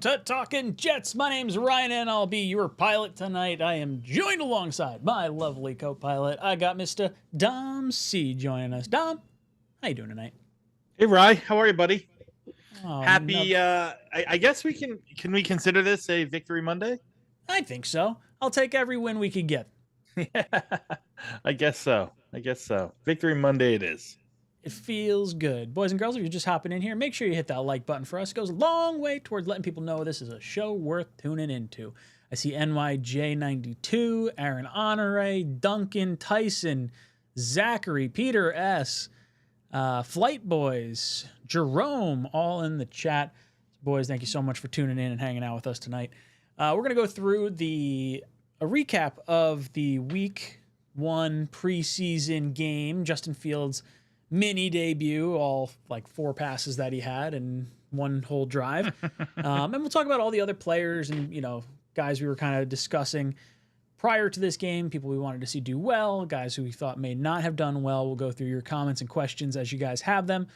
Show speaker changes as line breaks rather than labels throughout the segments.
to Talking Jets. My name's Ryan, and I'll be your pilot tonight. I am joined alongside my lovely co-pilot. I got Mr. Dom C joining us. Dom, how you doing tonight?
Hey, Rye, how are you, buddy?
Oh,
Happy. I guess we can. Can we consider this a Victory Monday?
I think so. I'll take every win we could get.
I guess so. Victory Monday it is.
It feels good. Boys and girls, if you're just hopping in here, make sure you hit that like button for us. It goes a long way towards letting people know this is a show worth tuning into. I see NYJ92, Aaron Honore, Duncan, Tyson, Zachary, Peter S., Flight Boys, Jerome, all in the chat. Boys, thank you so much for tuning in and hanging out with us tonight. We're going to go through a recap of the Week 1 preseason game. Justin Fields' mini debut, all like 4 passes that he had and one whole drive. And we'll talk about all the other players and, guys we were kind of discussing prior to this game, people we wanted to see do well, guys who we thought may not have done well. We'll go through your comments and questions as you guys have them.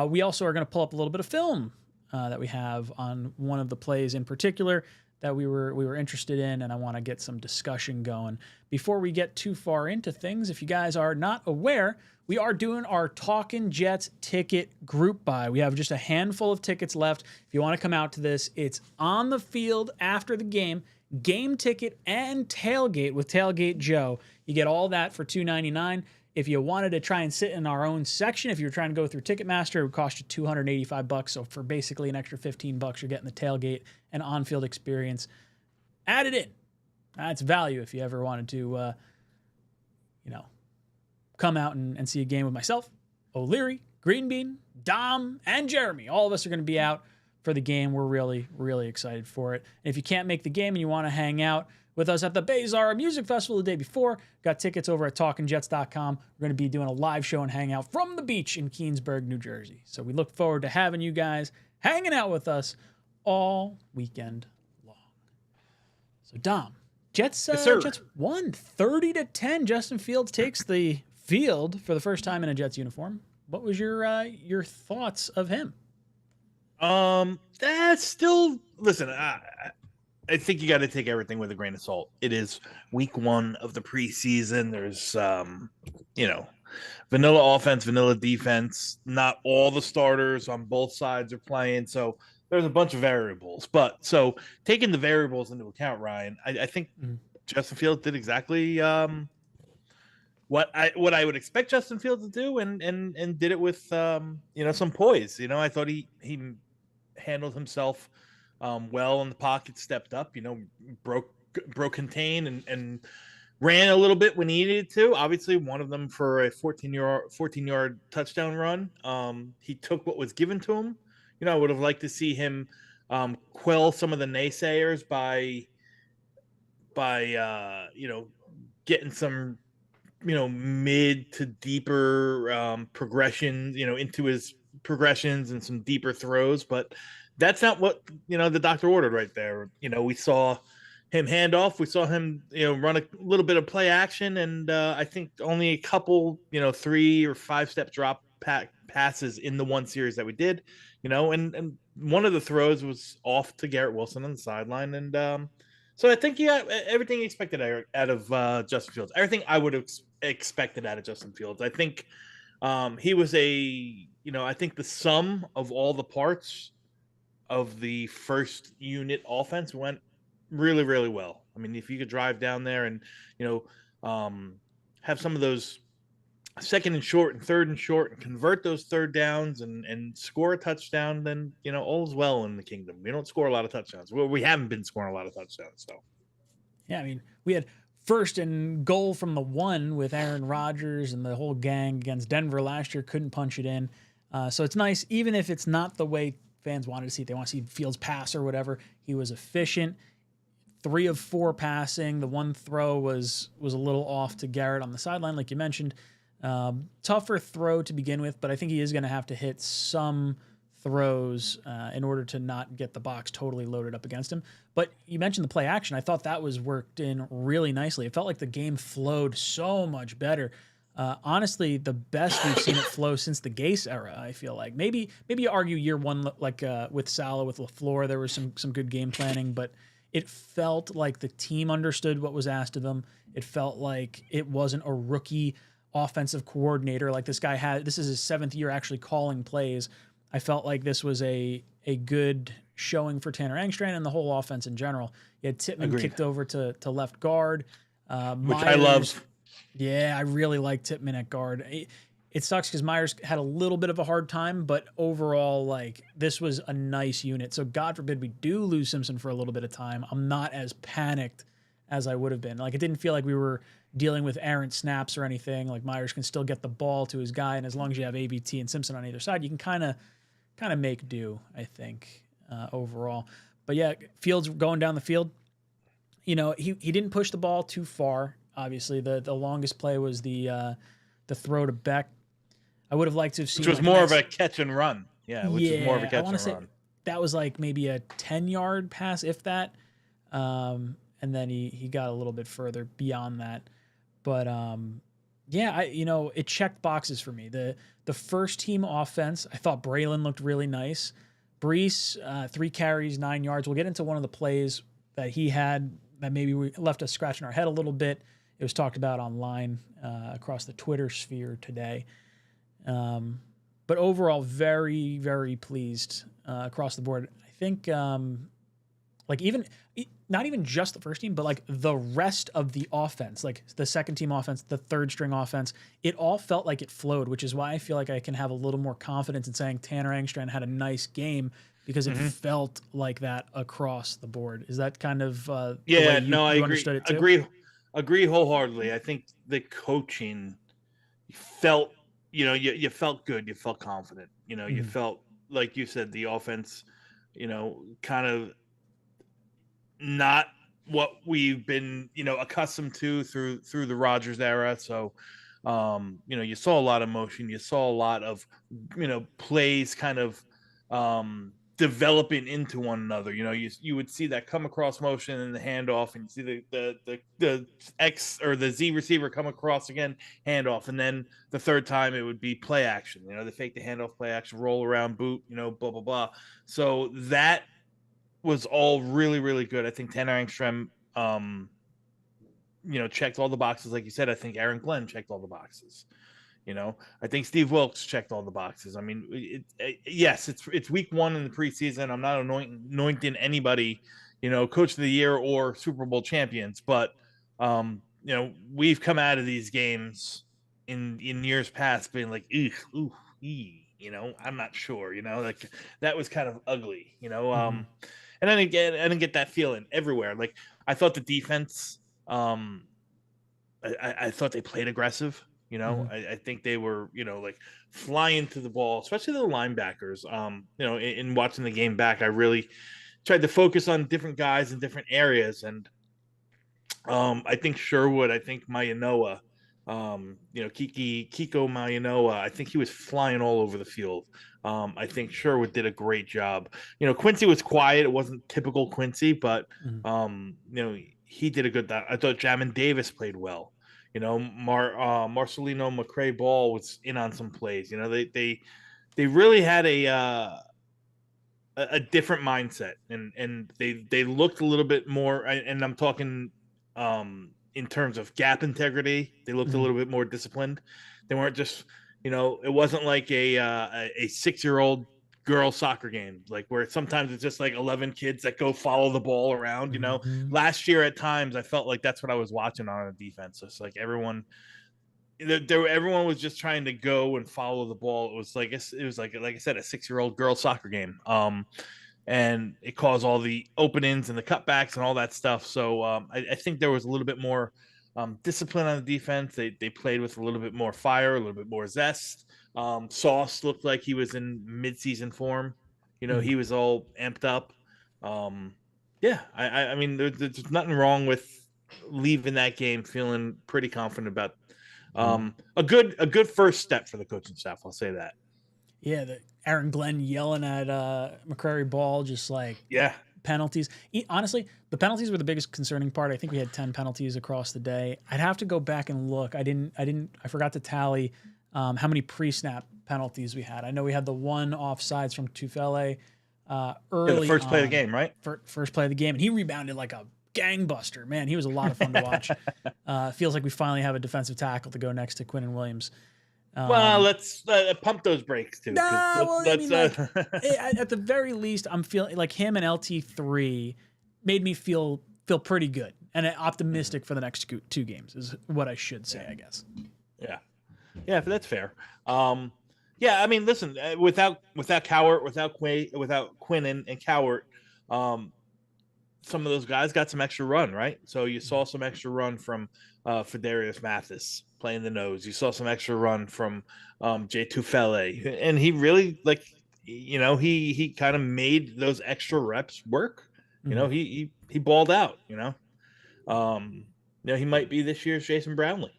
We also are going to pull up a little bit of film that we have on one of the plays in particular that we were interested in, and I want to get some discussion going. Before we get too far into things, if you guys are not aware, we are doing our Talkin' Jets ticket group buy. We have just a handful of tickets left. If you want to come out to this, it's on the field after the game, game ticket and tailgate with Tailgate Joe. You get all that for $2.99. If you wanted to try and sit in our own section, if you were trying to go through Ticketmaster, it would cost you $285. So for basically an extra $15, you're getting the tailgate and on-field experience. Add it in. That's value if you ever wanted to, come out and see a game with myself, O'Leary, Green Bean, Dom, and Jeremy. All of us are going to be out for the game. We're really, really excited for it. And if you can't make the game and you want to hang out with us at the Bayzara Music Festival the day before, got tickets over at talkinjets.com. We're going to be doing a live show and hang out from the beach in Keansburg, New Jersey. So we look forward to having you guys hanging out with us all weekend long. So Dom, Jets won 30-10. Justin Fields takes the field for the first time in a Jets uniform. What was your thoughts of him?
That's still, listen, I think you got to take everything with a grain of salt. It is week 1 of the preseason. There's, vanilla offense, vanilla defense. Not all the starters on both sides are playing. So there's a bunch of variables. But so taking the variables into account, Ryan, I think Justin Fields did exactly what I would expect Justin Fields to do, and did it with some poise. I thought he handled himself well in the pocket, stepped up, broke contain and ran a little bit when he needed to. Obviously, one of them for a 14-yard touchdown run. He took what was given to him. I would have liked to see him quell some of the naysayers by getting some mid to deeper progression, into his progressions and some deeper throws, but that's not what the doctor ordered right there. We saw him hand off, we saw him run a little bit of play action, and I think only a couple 3 or 5 step drop passes in the one series that we did, and one of the throws was off to Garrett Wilson on the sideline, and so I think he got everything expected out of Justin Fields, everything I would have expected out of Justin Fields. I think he was I think the sum of all the parts of the first unit offense went really, really well. I mean, if you could drive down there and, have some of those 2nd and short and 3rd and short and convert those 3rd downs and score a touchdown, then, all's well in the kingdom. We don't score a lot of touchdowns. Well, we haven't been scoring a lot of touchdowns. So,
yeah, I mean, we had 1st and goal from the 1 with Aaron Rodgers and the whole gang against Denver last year, couldn't punch it in. So it's nice, even if it's not the way fans wanted to see it. They want to see Fields pass or whatever. He was efficient. 3 of 4 passing. The one throw was a little off to Garrett on the sideline, like you mentioned. Tougher throw to begin with, but I think he is going to have to hit some throws in order to not get the box totally loaded up against him. But you mentioned the play action. I thought that was worked in really nicely. It felt like the game flowed so much better. Honestly, the best we've seen it flow since the Gase era. I feel like maybe you argue year one, like with Saleh, with LaFleur, there was some good game planning, but it felt like the team understood what was asked of them. It felt like it wasn't a rookie offensive coordinator. Like this is his 7th year actually calling plays. I felt like this was a good showing for Tanner Engstrand and the whole offense in general. You had Tippmann kicked over to left guard,
which I love.
Yeah, I really like Tippmann at guard. It sucks because Myers had a little bit of a hard time, but overall, like, this was a nice unit. So God forbid we do lose Simpson for a little bit of time. I'm not as panicked as I would have been. Like, it didn't feel like we were dealing with errant snaps or anything. Like, Myers can still get the ball to his guy, and as long as you have ABT and Simpson on either side, you can kind of make do, I think, overall. But yeah, Fields going down the field, he didn't push the ball too far. Obviously, the longest play was the throw to Beck. I would have liked to have seen,
which was more of a catch and run. Yeah, which was more of a catch and run.
That was like maybe a 10-yard pass, if that. And then he got a little bit further beyond that. But it checked boxes for me. The first team offense, I thought Braylon looked really nice. Breece, 3 carries, 9 yards. We'll get into one of the plays that he had that maybe we left us scratching our head a little bit. It was talked about online across the Twitter sphere today. But overall, very, very pleased across the board. I think not even just the first team, but like the rest of the offense, like the second team offense, the third string offense, it all felt like it flowed, which is why I feel like I can have a little more confidence in saying Tanner Engstrand had a nice game because it felt like that across the board. Is that kind of
the way
you
agree.
Understood it too?
Agree wholeheartedly. I think the coaching felt, you felt good. You felt confident. You felt, like you said, the offense, kind of not what we've been, accustomed to through the Rodgers era. So, you saw a lot of motion. You saw a lot of, plays kind of developing into one another. You would see that come across motion and the handoff, and you see the X or the Z receiver come across again, handoff, and then the third time it would be play action. They fake the handoff, play action, roll around, boot, blah blah blah. So that was all really, really good. I think Tanner Engstrand, checked all the boxes, like you said. I think Aaron Glenn checked all the boxes. I think Steve Wilkes checked all the boxes. I mean, yes, it's week 1 in the preseason. I'm not anointing anybody, coach of the year or Super Bowl champions, but we've come out of these games in years past being like, I'm not sure, like that was kind of ugly, and then again, I didn't get that feeling everywhere. Like, I thought the defense, I thought they played aggressive. I think they were, like flying to the ball, especially the linebackers. In watching the game back, I really tried to focus on different guys in different areas. And I think Sherwood, I think Mayanoa, 𝐀𝐿 Mayanoa, I think he was flying all over the field. I think Sherwood did a great job. Quincy was quiet. It wasn't typical Quincy, but, he did a good job. I thought Jamin Davis played well. Marcelino McCray Ball was in on some plays. They really had a different mindset, and they looked a little bit more. And I'm talking in terms of gap integrity. They looked a little bit more disciplined. They weren't just, it wasn't like a 6-year-old girl soccer game, like where sometimes it's just like 11 kids that go follow the ball around. Last year at times I felt like that's what I was watching on a defense. It's like everyone was just trying to go and follow the ball. It was like I said, a 6-year-old girl soccer game, and it caused all the openings and the cutbacks and all that stuff. So I think there was a little bit more discipline on the defense. They played with a little bit more fire, a little bit more zest. Sauce looked like he was in mid-season form. He was all amped up. I mean, there's nothing wrong with leaving that game feeling pretty confident about a good first step for the coaching staff. I'll say that.
Yeah, Aaron Glenn yelling at McCrary Ball, just like penalties. Honestly, the penalties were the biggest concerning part. I think we had 10 penalties across the day. I'd have to go back and look. I forgot to tally how many pre-snap penalties we had. I know we had the one offsides from 𝐀𝐿 early.
The first play of the game, right?
First play of the game, and he rebounded like a gangbuster. Man, he was a lot of fun to watch. Feels like we finally have a defensive tackle to go next to Quinnen Williams.
Well, let's pump those brakes too.
At the very least, I'm feeling like him and LT3 made me feel pretty good and optimistic for the next 2 games is what I should say, I guess.
Yeah, that's fair. I mean, listen, without 𝐀𝐻, without Quinn and 𝐀𝐻, some of those guys got some extra run, right? So you saw some extra run from Fidarius Mathis playing the nose. You saw some extra run from 𝐿𝐴, and he really he kind of made those extra reps work. You know, he balled out. You know, he might be this year's Jason Brownlee.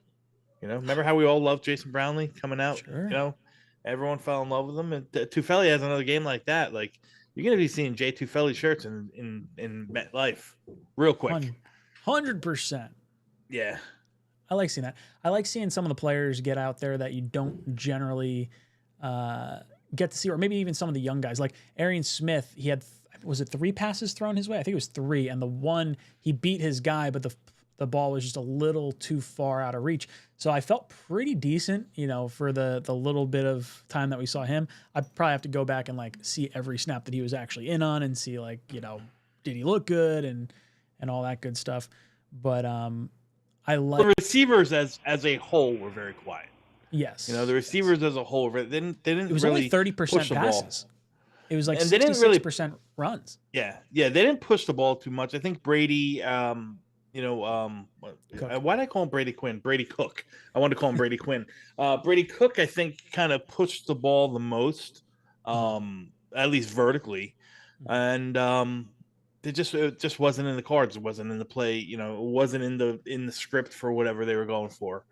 You know, remember how we all loved Jason Brownlee coming out?
Sure.
You know, everyone fell in love with him. And 𝐀𝐻 has another game like that. Like, you're going to be seeing 𝐀𝐻 shirts in MetLife real quick.
100%.
Yeah.
I like seeing that. I like seeing some of the players get out there that you don't generally get to see, or maybe even some of the young guys. Like Arian Smith, he had, was it 3 passes thrown his way? I think it was 3. And the one, he beat his guy, but the ball was just a little too far out of reach. So I felt pretty decent, you know, for the little bit of time that we saw him. I'd probably have to go back and like see every snap that he was actually in on and see like, you know, did he look good and all that good stuff. But I like
the receivers as a whole were very quiet.
Yes.
You know, the receivers as a whole, they didn't
it was
really
only 30% passes. It was like 66% runs.
Yeah. They didn't push the ball too much. I think Brady why did I call him Brady Quinn? Brady Cook. I wanted to call him Brady Quinn. Brady Cook, I think, kind of pushed the ball the most, at least vertically, and it just wasn't in the cards. It wasn't in the play. You know, it wasn't in the script for whatever they were going for,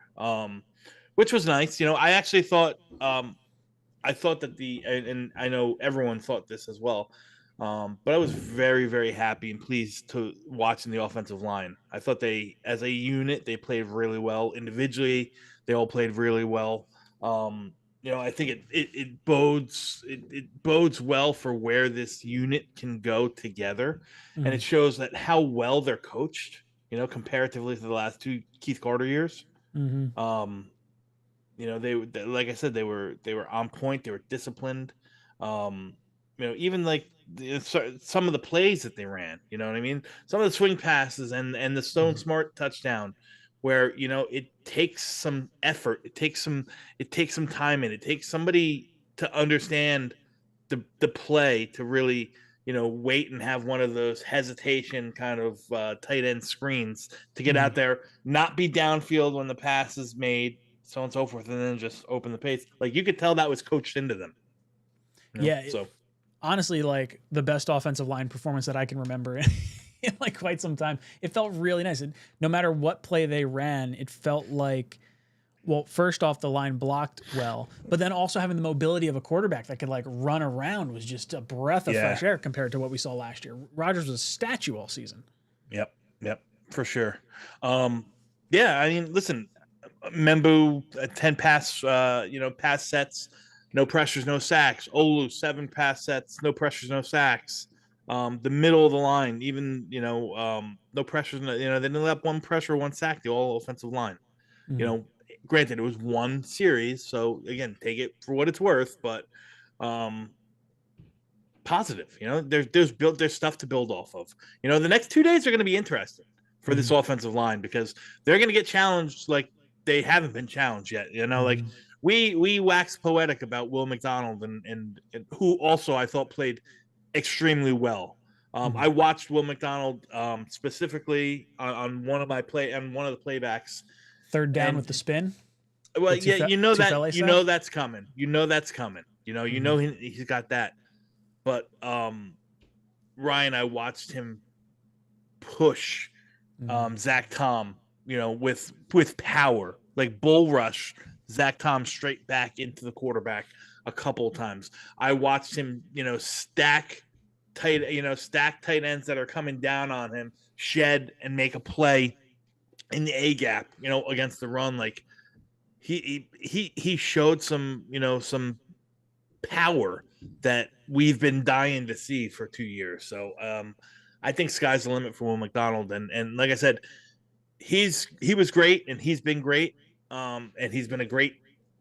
which was nice. You know, I actually thought I thought that and I know everyone thought this as well. But I was very, very happy and pleased to watching the offensive line. I thought they, as a unit, they played really well. Individually, they all played really well. You know, I think it bodes well for where this unit can go together, and it shows that how well they're coached. You know, comparatively to the last 2 Keith Carter years. You know, they like I said, they were on point. They were disciplined. You know, even like some of the plays that they ran, you know what I mean? Some of the swing passes and the Stone Smart touchdown, where, you know, it takes some effort. It takes some time, and it takes somebody to understand the play to really, you know, wait and have one of those hesitation kind of tight end screens to get out there, not be downfield when the pass is made, so on and so forth, and then just open the pace. Like, you could tell that was coached into them. You know?
Yeah.
So
honestly, like the best offensive line performance that I can remember in like quite some time. It felt really nice. And no matter what play they ran, it felt like, well, first off, the line blocked well, but then also having the mobility of a quarterback that could like run around was just a breath of fresh air compared to what we saw last year. Rodgers was a statue all season.
Yep, for sure. Yeah, I mean, listen, Membu 10 pass sets. No pressures, no sacks. Olu, 7 pass sets, no pressures, no sacks. The middle of the line, even, you know, no pressures. You know, they didn't let 1 pressure, 1 sack, the all offensive line. You know, granted, it was 1 series. So, again, take it for what it's worth. But positive, you know, there's stuff to build off of. You know, the next 2 days are going to be interesting for this offensive line, because they're going to get challenged like they haven't been challenged yet. You know, like, we wax poetic about Will McDonald and who also I thought played extremely well. I watched Will McDonald specifically on one of the playbacks.
Third down with the spin.
Well, yeah, you know that's coming. You know that's coming. You know he's got that. But Ryan, I watched him push Zach Tom, you know, with power, like bull rush Zach Tom straight back into the quarterback a couple of times. I watched him, you know, stack stacked tight ends that are coming down on him shed and make a play in the A gap, against the run. Like he showed some power that we've been dying to see for 2 years. So I think sky's the limit for Will McDonald. And like I said, he was great and he's been great. And he's been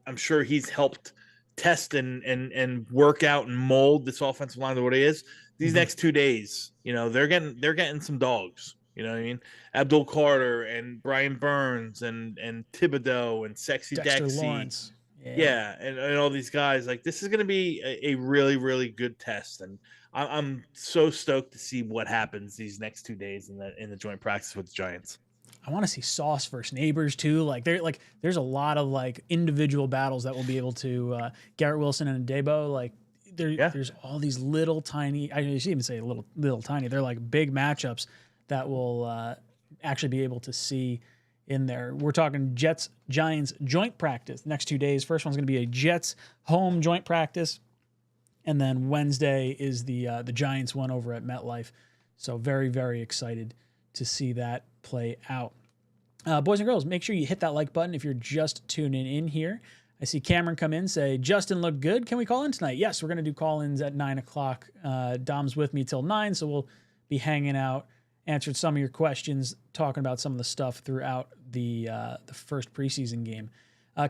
I'm sure he's helped test and work out and mold this offensive line to what it is. These next 2 days, they're getting some dogs. You know what I mean? Abdul Carter and Brian Burns and Thibodeau and Sexy
Dexter
Dexy.
Lawrence.
Yeah, and all these guys. Like, this is going to be a really, really good test, and I'm so stoked to see what happens these next 2 days in the joint practice with the Giants.
I want to see Sauce versus Neighbors too. There's a lot of individual battles that we'll be able to Garrett Wilson and Debo. There's all these little tiny. I should even say little tiny. They're like big matchups that we'll actually be able to see in there. We're talking Jets Giants joint practice next 2 days. First one's going to be a Jets home joint practice, and then Wednesday is the Giants one over at MetLife. So very, very excited to see that play out. Boys and girls, make sure you hit that like button if you're just tuning in here. I see Cameron come in, say, Justin looked good. Can we call in tonight? Yes, we're going to do call-ins at 9 o'clock. Dom's with me till 9, so we'll be hanging out, answered some of your questions, talking about some of the stuff throughout the first preseason game.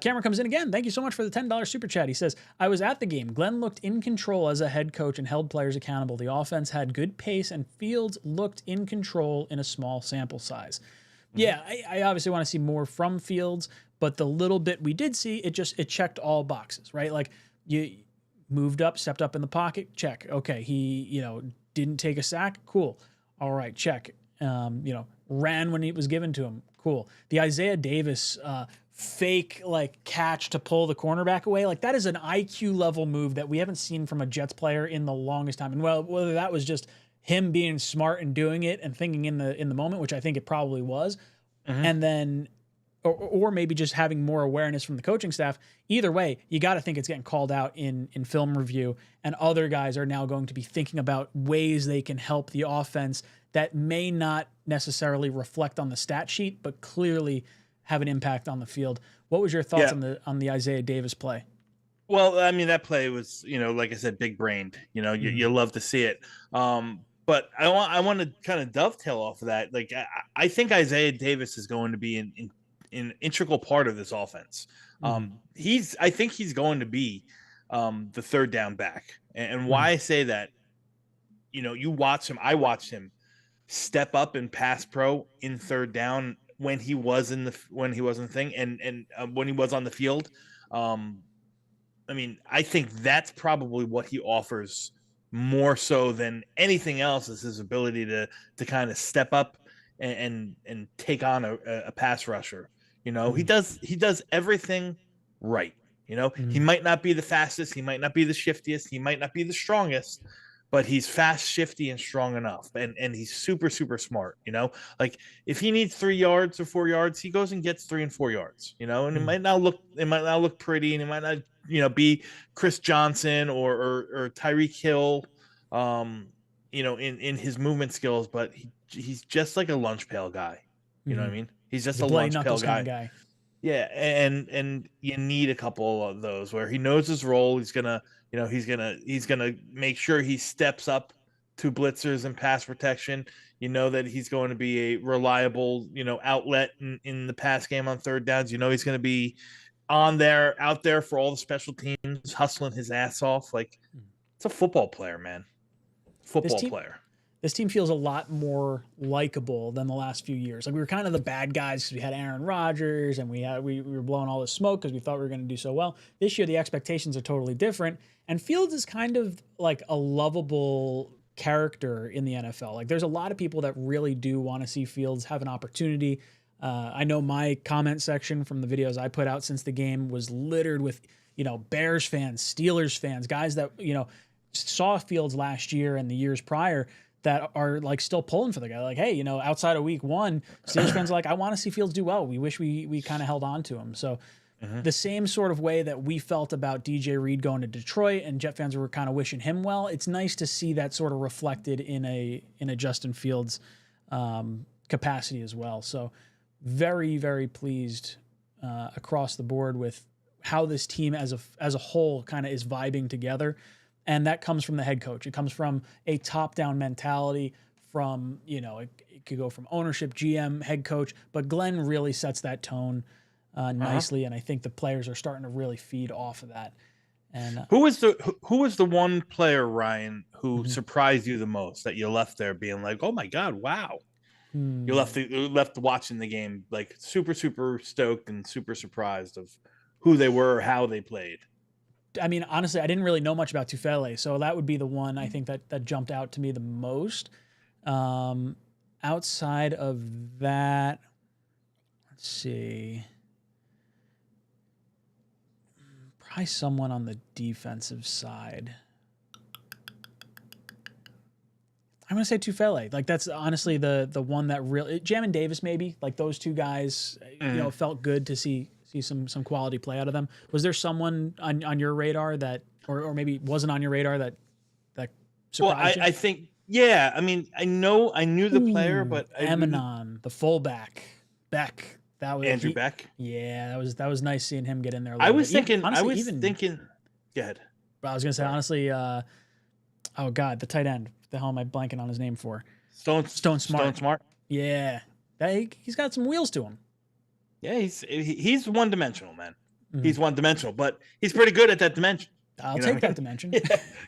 Cameron comes in again. Thank you so much for the $10 super chat. He says, I was at the game. Glenn looked in control as a head coach and held players accountable. The offense had good pace, and Fields looked in control in a small sample size. Yeah, I obviously want to see more from Fields, but the little bit we did see, it checked all boxes, right? Like, you moved up, stepped up in the pocket, check. Okay, he, didn't take a sack, cool. All right, check. Ran when it was given to him, cool. The Isaiah Davis fake catch to pull the cornerback away, that is an IQ level move that we haven't seen from a Jets player in the longest time. And whether that was just him being smart and doing it and thinking in the moment, which I think it probably was, and then or maybe just having more awareness from the coaching staff. Either way, you got to think it's getting called out in film review, and other guys are now going to be thinking about ways they can help the offense that may not necessarily reflect on the stat sheet, but clearly have an impact on the field. What was your thoughts on the Isaiah Davis play?
Well, I mean, that play was, like I said, big brained. You love to see it. But I want to kind of dovetail off of that. I think Isaiah Davis is going to be an integral part of this offense. I think he's going to be the third down back. And why I say that, you watch him. I watched him step up and pass pro in third down when he was in the thing and when he was on the field. I mean, I think that's probably what he offers more so than anything else, is his ability to kind of step up and take on a pass rusher. He does everything right. He might not be the fastest, he might not be the shiftiest, he might not be the strongest, but he's fast, shifty, and strong enough. And he's super, super smart, if he needs 3 yards or 4 yards, he goes and gets 3 and 4 yards, and it might not look pretty, and it might not, be Chris Johnson or Tyreek Hill, in his movement skills, but he's just like a lunch pail guy. You know what I mean? He's just a lunch pail guy. Yeah. And you need a couple of those where he knows his role. He's gonna make sure he steps up to blitzers and pass protection. That he's going to be a reliable, outlet in the pass game on third downs. He's going to be out there for all the special teams, hustling his ass off. It's a football player, man. Player.
This team feels a lot more likable than the last few years. We were kind of the bad guys because we had Aaron Rodgers and we were blowing all this smoke because we thought we were going to do so well. This year, the expectations are totally different. And Fields is kind of like a lovable character in the NFL. There's a lot of people that really do want to see Fields have an opportunity. I know my comment section from the videos I put out since the game was littered with, Bears fans, Steelers fans, guys that, saw Fields last year and the years prior that are still pulling for the guy. Hey, outside of week 1, Steelers fans are I want to see Fields do well. We wish we kind of held on to him. So the same sort of way that we felt about DJ Reed going to Detroit and Jet fans were kind of wishing him well. It's nice to see that sort of reflected in a Justin Fields capacity as well. So very, very pleased across the board with how this team as a whole kind of is vibing together. And that comes from the head coach. It comes from a top-down mentality from, it could go from ownership, GM, head coach, but Glenn really sets that tone nicely. And I think the players are starting to really feed off of that. And
who was the one player, Ryan, who surprised you the most that you left there being like, oh my God, wow. You left watching the game like super, super stoked and super surprised of who they were, or how they played.
I mean, honestly, I didn't really know much about 𝐿𝐿, so that would be the one I think that jumped out to me the most. Outside of that, let's see. Probably someone on the defensive side. I'm going to say 𝐿𝐿. Like, that's honestly the one that really... Jamin Davis, maybe. Like, those two guys, it felt good to see some quality play out of them. Was there someone on your radar that... Or maybe wasn't on your radar that surprised you?
I think... Yeah, I mean, I knew the player, but...
Amenon, the fullback. Beck. That was
Andrew Beck?
Yeah, that was nice seeing him get in there.
I was thinking... Go ahead.
I was going to say, honestly... oh, God, the tight end. The hell am I blanking on his name for?
Stone Smart.
Yeah, he's got some wheels to him.
Yeah, he's one dimensional, man. He's one dimensional, but he's pretty good at that dimension.
I'll take that dimension.
Yeah.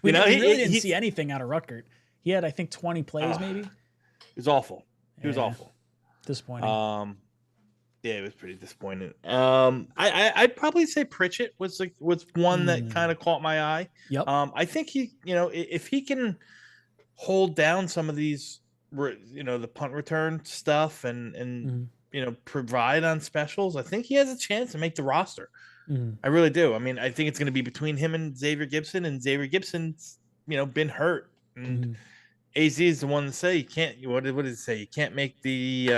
we really didn't see anything out of Rutgert. He had, I think, 20 plays maybe.
It was awful. It was awful.
Disappointing.
Yeah, it was pretty disappointing. I'd probably say Pritchett was one that kind of caught my eye.
Yep.
I think he, if he can hold down some of these, the punt return stuff and provide on specials, I think he has a chance to make the roster. I really do. I mean, I think it's going to be between him and Xavier Gipson, and Xavier Gipson's, been hurt. And AZ is the one to say you can't. What did it say? You can't make the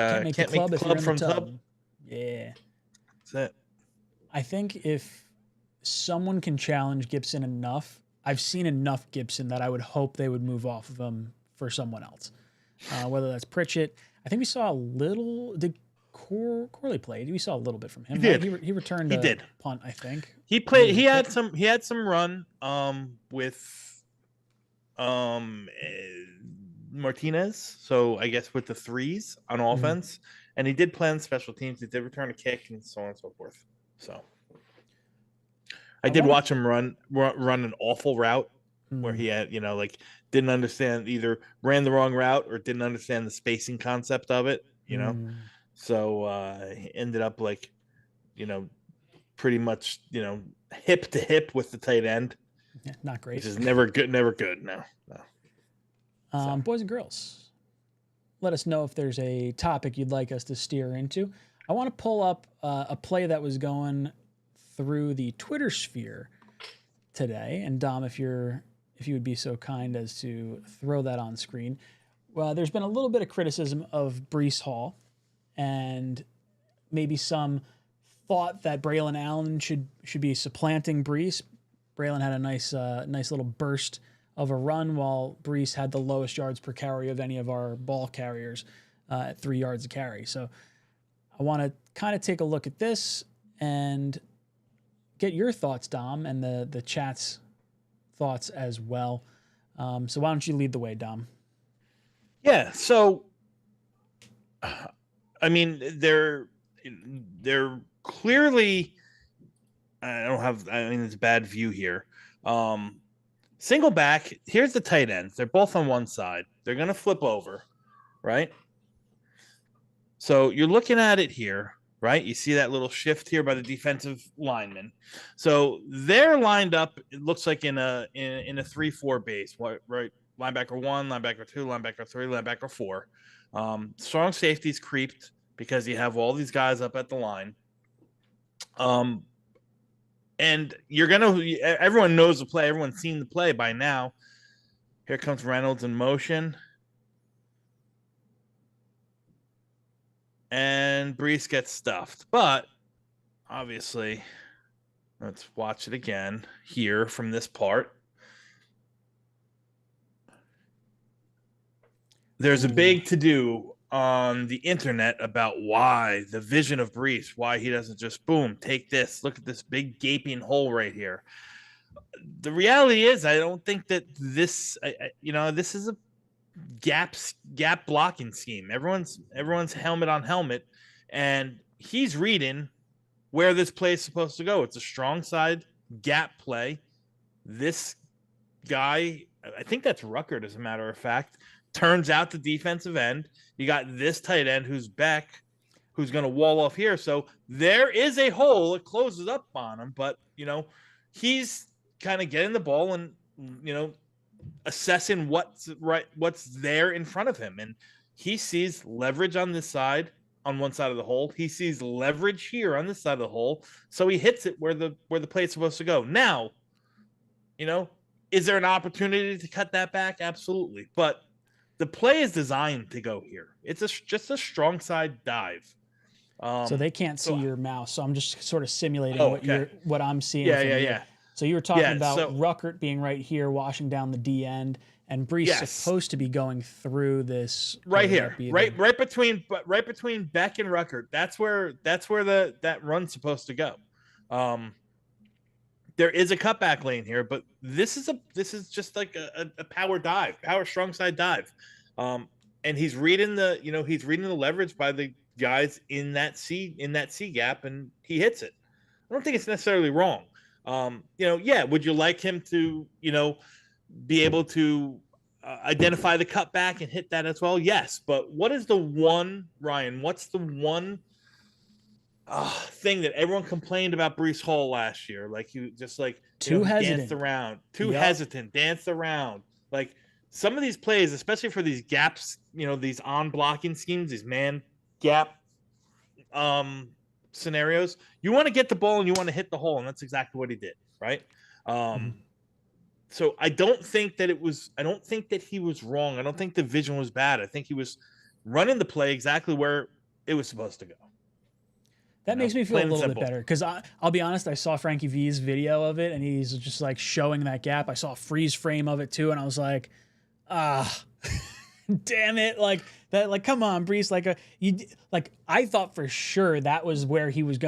club from tub.
Yeah,
that's it.
I think if someone can challenge Gipson enough, I've seen enough Gipson that I would hope they would move off of him for someone else. Whether that's Pritchett. I think we saw a little. Did Corley played? We saw a little bit from him.
He did.
He returned. He did punt. I think
he played. He had some run. With Martinez. So I guess with the threes on offense, and he did play on special teams. He did return a kick and so on and so forth. So I did watch him run an awful route where he had, didn't understand, either ran the wrong route or didn't understand the spacing concept of it, So he ended up pretty much, hip to hip with the tight end.
Yeah, not great.
Which is never good. No.
Boys and girls, let us know if there's a topic you'd like us to steer into. I want to pull up a play that was going through the Twitter sphere today. And Dom, if you would be so kind as to throw that on screen. Well, there's been a little bit of criticism of Breece Hall and maybe some thought that Braylon Allen should be supplanting Breece. Braylon had a nice little burst of a run, while Breece had the lowest yards per carry of any of our ball carriers at 3 yards a carry. So I want to kind of take a look at this and get your thoughts, Dom, and the chat's thoughts as well. So why don't you lead the way, Dom?
Yeah. So, I mean, they're clearly. It's a bad view here. Single back. Here's the tight ends. They're both on one side. They're going to flip over, right? So you're looking at it here, right? You see that little shift here by the defensive lineman. So they're lined up. It looks like in a 3-4 base, right? Linebacker 1, linebacker 2, linebacker 3, linebacker 4. Strong safeties creeped because you have all these guys up at the line. And everyone knows the play. Everyone's seen the play by now. Here comes Reynolds in motion. And Breece gets stuffed. But obviously, Let's watch it again here from this part. There's a big to-do on the internet about why the vision of Breece, why he doesn't just boom, take this, look at this big gaping hole right here. The reality is, I don't think that this, this is a gap blocking scheme. Everyone's helmet on helmet, and he's reading where this play is supposed to go. It's a strong side gap play. This guy, I think that's Ruckert, as a matter of fact, turns out the defensive end. You got this tight end who's Beck, who's going to wall off here. So there is a hole. It closes up on him, but, he's kind of getting the ball and, assessing what's there in front of him. And he sees leverage on this side, on one side of the hole. He sees leverage here on this side of the hole. So he hits it where the play is supposed to go. Now, is there an opportunity to cut that back? Absolutely. But the play is designed to go here. It's just a strong side dive.
So they can't see your mouse. So I'm just sort of simulating what I'm seeing.
Yeah.
So you were talking about Ruckert being right here, washing down the D end, and Breece supposed to be going through this
right here, right between Beck and Ruckert. That's where that run's supposed to go. There is a cutback lane here, but this is just like a power strong side dive. And he's reading the leverage by the guys in that C gap, and he hits it. I don't think it's necessarily wrong. Would you like him to, be able to identify the cutback and hit that as well? Yes. But what is the one, Ryan, what's the one thing that everyone complained about Breece Hall last year? Like, he just
hesitant,
danced around, hesitant, danced around. Like, some of these plays, especially for these gaps, these on blocking schemes, these man gap scenarios, you want to get the ball and you want to hit the hole, and that's exactly what he did, right? So I don't think that he was wrong. I don't think the vision was bad. I think he was running the play exactly where it was supposed to go.
That makes me feel a little bit better, because I'll be honest, I saw Frankie V's video of it, and he's just like showing that gap. I saw a freeze frame of it too, and I was like, damn it, come on, Breece, I thought for sure that was where he was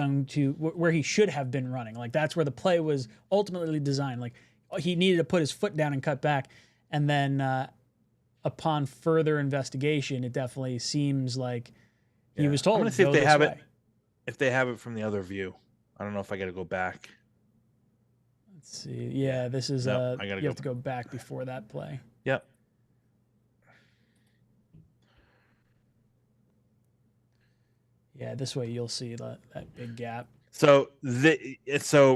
where he should have been running. Like, that's where the play was ultimately designed. Like, he needed to put his foot down and cut back, and then upon further investigation, it definitely seems like he was told.
I'm gonna see if they have it. If they have it from the other view. I don't know if I got to go back.
Let's see. Yeah, this is you have to go back before that play.
Yep.
Yeah, this way you'll see that big gap.
So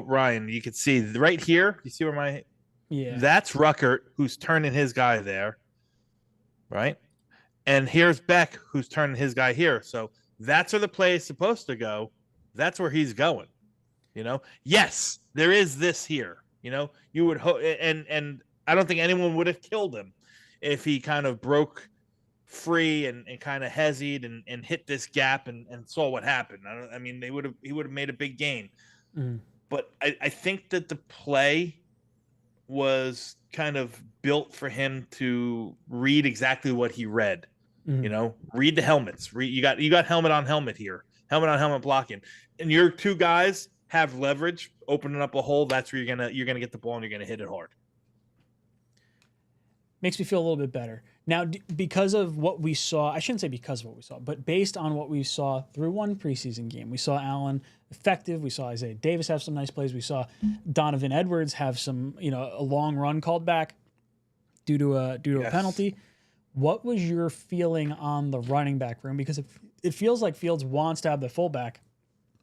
Ryan, you can see right here. You see where that's Ruckert, who's turning his guy there, right? And here's Beck, who's turning his guy here. So that's where the play is supposed to go. That's where he's going. Yes, there is this here. You would hope, and I don't think anyone would have killed him if he kind of broke free and kind of hesitated and hit this gap and saw what happened. He would have made a big gain. But I think that the play was kind of built for him to read exactly what he read. Read the helmets. You got helmet on helmet here, helmet on helmet blocking, and your two guys have leverage, opening up a hole. That's where you're gonna get the ball and you're gonna hit it hard.
Makes me feel a little bit better now, because of what we saw. I shouldn't say because of what we saw, but based on what we saw through one preseason game. We saw Allen effective. We saw Isaiah Davis have some nice plays. We saw Donovan Edwards have some, a long run called back due to a penalty. What was your feeling on the running back room? Because it feels like Fields wants to have the fullback,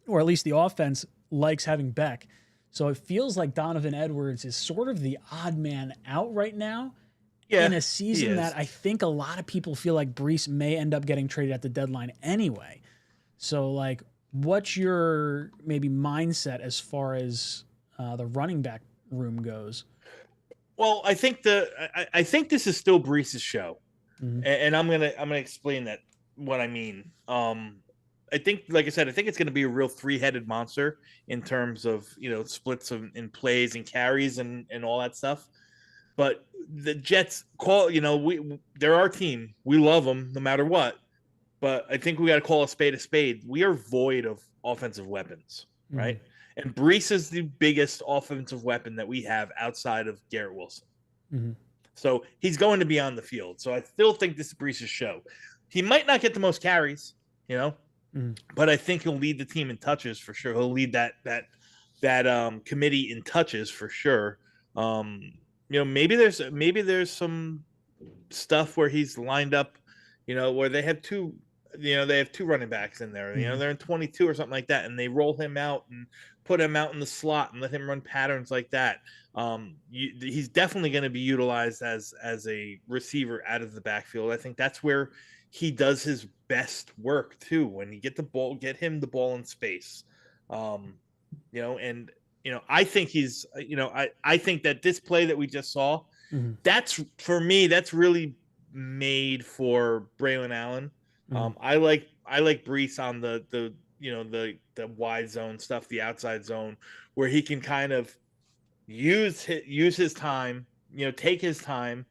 or at least the offense likes having Beck. So it feels like Donovan Edwards is sort of the odd man out right now in a season that I think a lot of people feel like Breece may end up getting traded at the deadline anyway. So, what's your maybe mindset as far as the running back room goes?
Well, I think this is still Breece's show. And I'm gonna explain that what I mean. I think, like I said, I think it's going to be a real three-headed monster in terms of, splits in plays and carries and all that stuff. But the Jets they're our team. We love them no matter what. But I think we got to call a spade a spade. We are void of offensive weapons, right? And Breece is the biggest offensive weapon that we have outside of Garrett Wilson. So he's going to be on the field. So I still think this is Breece's show. He might not get the most carries, but I think he'll lead the team in touches for sure. He'll lead that committee in touches for sure. Maybe there's some stuff where he's lined up, where they have two running backs in there. They're in 22 or something like that, and they roll him out and put him out in the slot and let him run patterns like that. He's definitely going to be utilized as a receiver out of the backfield. I think that's where he does his best work too. When you get him the ball in space, I think he's, I think that this play that we just saw, that's for me, that's really made for Braylon Allen. I like Breece on the wide zone stuff, the outside zone, where he can kind of use his time, take his time,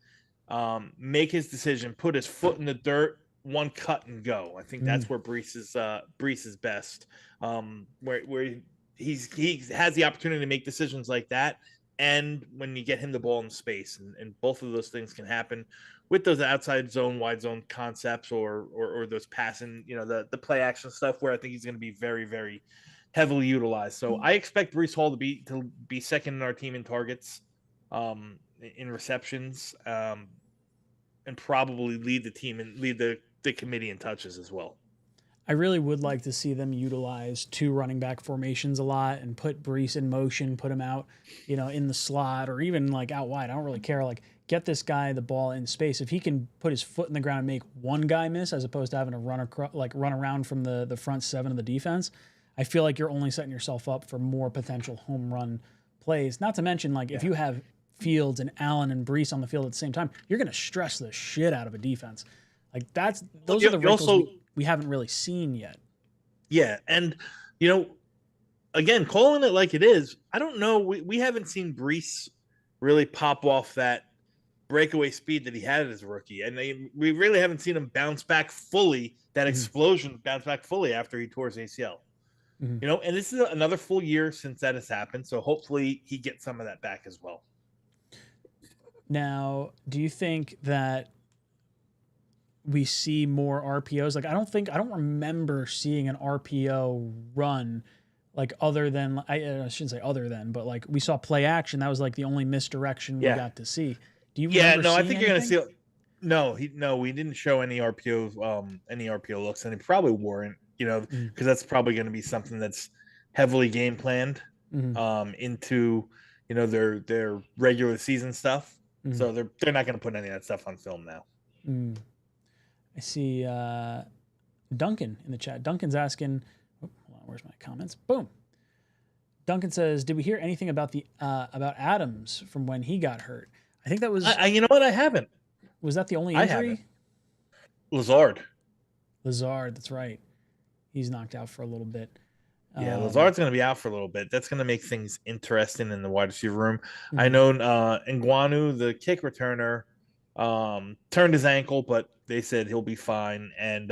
make his decision, put his foot in the dirt, one cut and go. I think that's where Breece is best. Where he has the opportunity to make decisions like that, and when you get him the ball in space, and both of those things can happen with those outside zone, wide zone concepts, or those passing, the play action stuff, where I think he's going to be very, very heavily utilized. So I expect Breece Hall to be second in our team in targets, in receptions, and probably lead the team and lead the committee in touches as well.
I really would like to see them utilize two running back formations a lot and put Breece in motion, put him out, in the slot, or even like out wide. I don't really care. Like, get this guy the ball in space. If he can put his foot in the ground and make one guy miss, as opposed to having to run around from the front seven of the defense, I feel like you're only setting yourself up for more potential home run plays. Not to mention, like, if you have Fields and Allen and Breece on the field at the same time, you're going to stress the shit out of a defense. Like, those are the wrinkles we haven't really seen yet.
Yeah, and again, calling it like it is, I don't know. We haven't seen Breece really pop off that breakaway speed that he had as a rookie, and we really haven't seen him bounce back fully. That explosion bounce back fully after he tore his ACL. And this is another full year since that has happened, so hopefully he gets some of that back as well.
Now, do you think that we see more RPOs? Like, I don't remember seeing an RPO run, like, other than, I shouldn't say other than, but like we saw play action. That was like the only misdirection we got to see. Do you remember seeing
I think you're
anything?
going to see, we didn't show any RPO looks, and it probably weren't, because that's probably going to be something that's heavily game planned into, their regular season stuff. So they're not going to put any of that stuff on film now.
I see Duncan in the chat. Duncan's asking, hold on, where's my comments? Boom. Duncan says, did we hear anything about about Adams from when he got hurt? I think that was...
you know what? I haven't.
Was that the only injury?
Lazard,
that's right. He's knocked out for a little bit.
Yeah, Lazard's going to be out for a little bit. That's going to make things interesting in the wide receiver room. I know 𝐿𝐿G𝐠𝐤𝐚, the kick returner, turned his ankle, but they said he'll be fine. And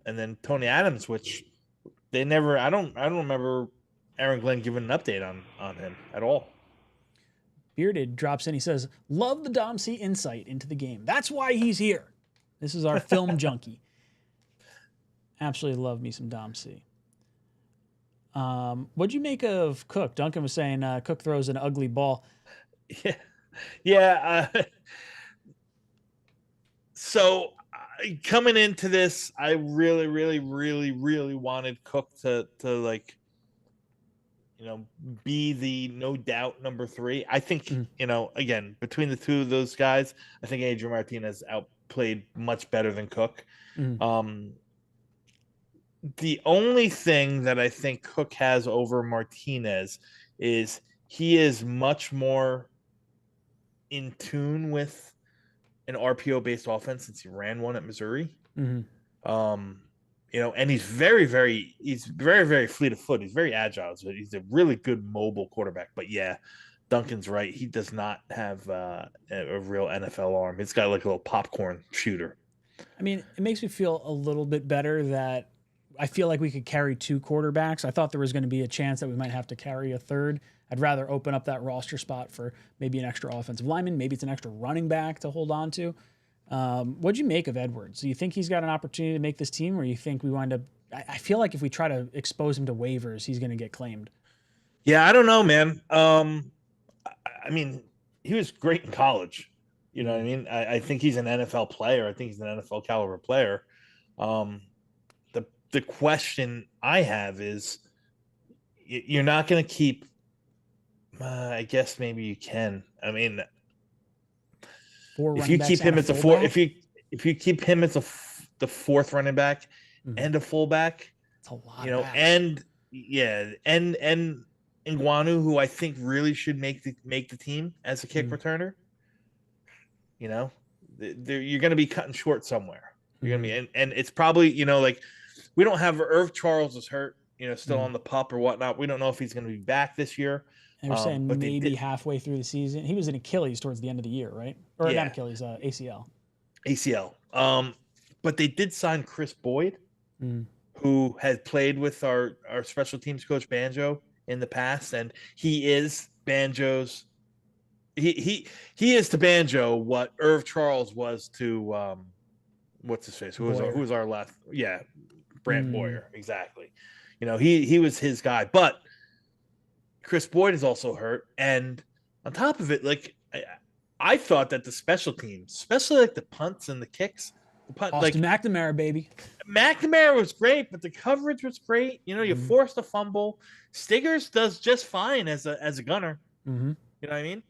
then Tony Adams, which they never. I don't remember Aaron Glenn giving an update on him at all.
Bearded drops in. He says, "Love the Dom C insight into the game. That's why he's here. This is our film junkie. Absolutely love me some Dom C." What'd you make of Cook? Duncan was saying Cook throws an ugly ball.
Yeah. So coming into this, I really, really, really, really wanted Cook to like, be the no doubt number 3. I think, again, between the two of those guys, I think Adrian Martinez outplayed much better than Cook. The only thing that I think Cook has over Martinez is he is much more in tune with an RPO-based offense since he ran one at Missouri. And he's very fleet of foot. He's very agile. So he's a really good mobile quarterback. But yeah, Duncan's right. He does not have a real NFL arm. He's got like a little popcorn shooter.
I mean, it makes me feel a little bit better that I feel like we could carry 2 quarterbacks. I thought there was going to be a chance that we might have to carry a third. I'd rather open up that roster spot for maybe an extra offensive lineman. Maybe it's an extra running back to hold on to. What'd you make of Edwards? Do you think he's got an opportunity to make this team, or you think we wind up? I feel like if we try to expose him to waivers, he's going to get claimed.
Yeah, I don't know, man. I mean, he was great in college. You know what I mean? I think he's an NFL player. I think he's an NFL caliber player. The question I have is, you're not going to keep. I guess maybe you can. I mean, if you keep him as a four, if you keep him as the 4th running back and a fullback,
it's a lot.
And Iguanu, who I think really should make the team as a kick returner. You're going to be cutting short somewhere. You're going to be, and it's probably like we don't have Irv Charles is hurt, still on the pup or whatnot. We don't know if he's going to be back this year.
And we're saying maybe halfway through the season. He was an Achilles towards the end of the year, right? Or not Achilles, ACL.
ACL. But they did sign Chris Boyd, who had played with our special teams coach Banjo in the past, and he is Banjo's. He is to Banjo what Irv Charles was to what's his face? Who was our left? Yeah, Brant Boyer, exactly. He was his guy, but Chris Boyd is also hurt, and on top of it, like I thought that the special teams, especially like the punts and the kicks,
Austin McNamara, baby.
McNamara was great, but the coverage was great. You forced a fumble. Stiggers does just fine as a gunner. You know what I mean?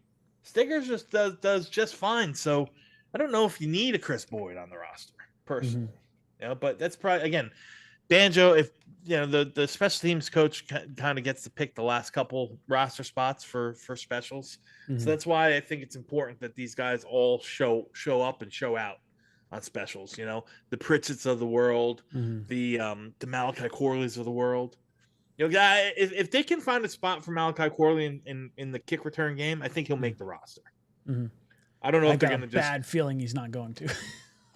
Stiggers just does just fine. So I don't know if you need a Chris Boyd on the roster personally. But that's probably again, Banjo. If the special teams coach kind of gets to pick the last couple roster spots for specials. So that's why I think it's important that these guys all show up and show out on specials. The Pritzets of the world, the Malachi Corleys of the world. If they can find a spot for Malachi Corley in the kick return game, I think he'll make the roster. I don't know if they're going to just.
Bad feeling he's not going to.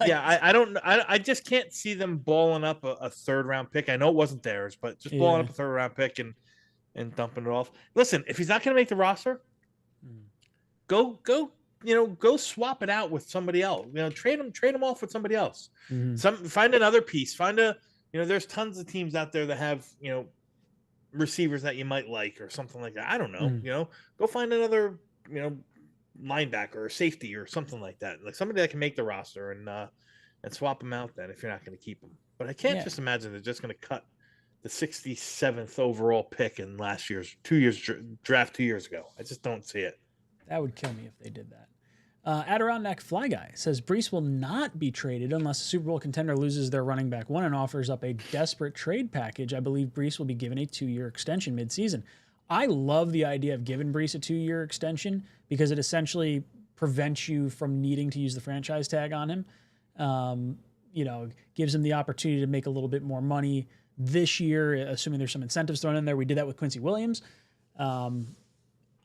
I just can't see them balling up a 3rd round pick. I know it wasn't theirs, but just balling up a 3rd round pick and dumping it off. Listen, if he's not going to make the roster, go swap it out with somebody else. Trade him off with somebody else. Find another piece. There's tons of teams out there that have receivers that you might like or something like that. I don't know. Go find another linebacker or safety or something like that, like somebody that can make the roster and swap them out then if you're not going to keep them. But I can't just imagine they're just going to cut the 67th overall pick in last year's draft 2 years ago. I just don't see it.
That would kill me if they did that. Adirondack Fly Guy says Breece will not be traded unless a Super Bowl contender loses their running back one and offers up a desperate trade package. I believe Breece will be given a 2-year extension midseason. I love the idea of giving Breece a 2-year extension because it essentially prevents you from needing to use the franchise tag on him. Gives him the opportunity to make a little bit more money this year, assuming there's some incentives thrown in there. We did that with Quincy Williams.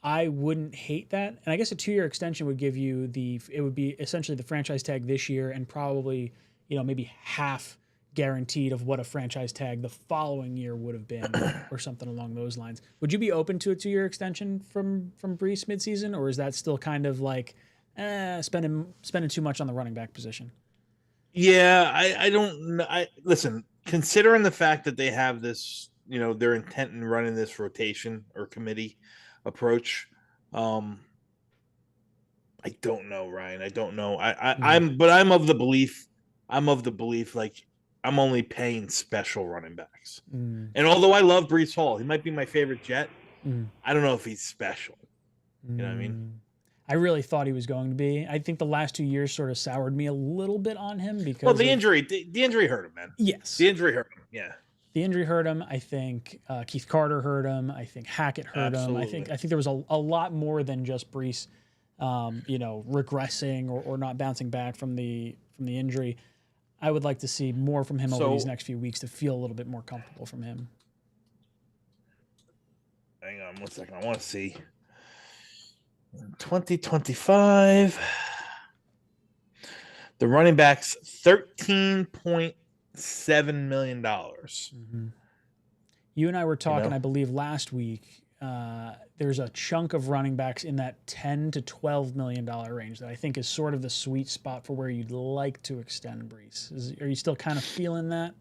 I wouldn't hate that. And I guess a 2-year extension would give you it would be essentially the franchise tag this year and probably, maybe half guaranteed of what a franchise tag the following year would have been or something along those lines. Would you be open to a 2-year extension from Breece midseason, or is that still kind of like spending too much on the running back position?
Yeah, I don't know. Listen, considering the fact that they have this, their intent in running this rotation or committee approach, I don't know, Ryan. I don't know. I'm of the belief like I'm only paying special running backs. And although I love Breece Hall, he might be my favorite Jet. I don't know if he's special. You know what I mean?
I really thought he was going to be. I think the last 2 years sort of soured me a little bit on him because
the injury hurt him, man.
Yes.
The injury hurt him. Yeah.
The injury hurt him. I think Keith Carter hurt him. I think Hackett hurt him. I think there was a lot more than just Breece, regressing or not bouncing back from the injury. I would like to see more from him over
So-
these next few weeks to feel a little bit more comfortable from him.
Hang on 1 second. I want to see 2025. The running backs $13.7 million.
You and I were talking,
know?
I believe, last week. There's a chunk of running backs in that $10 to $12 million range that I think is sort of the sweet spot for where you'd like to extend Breece. Are you still kind of feeling that?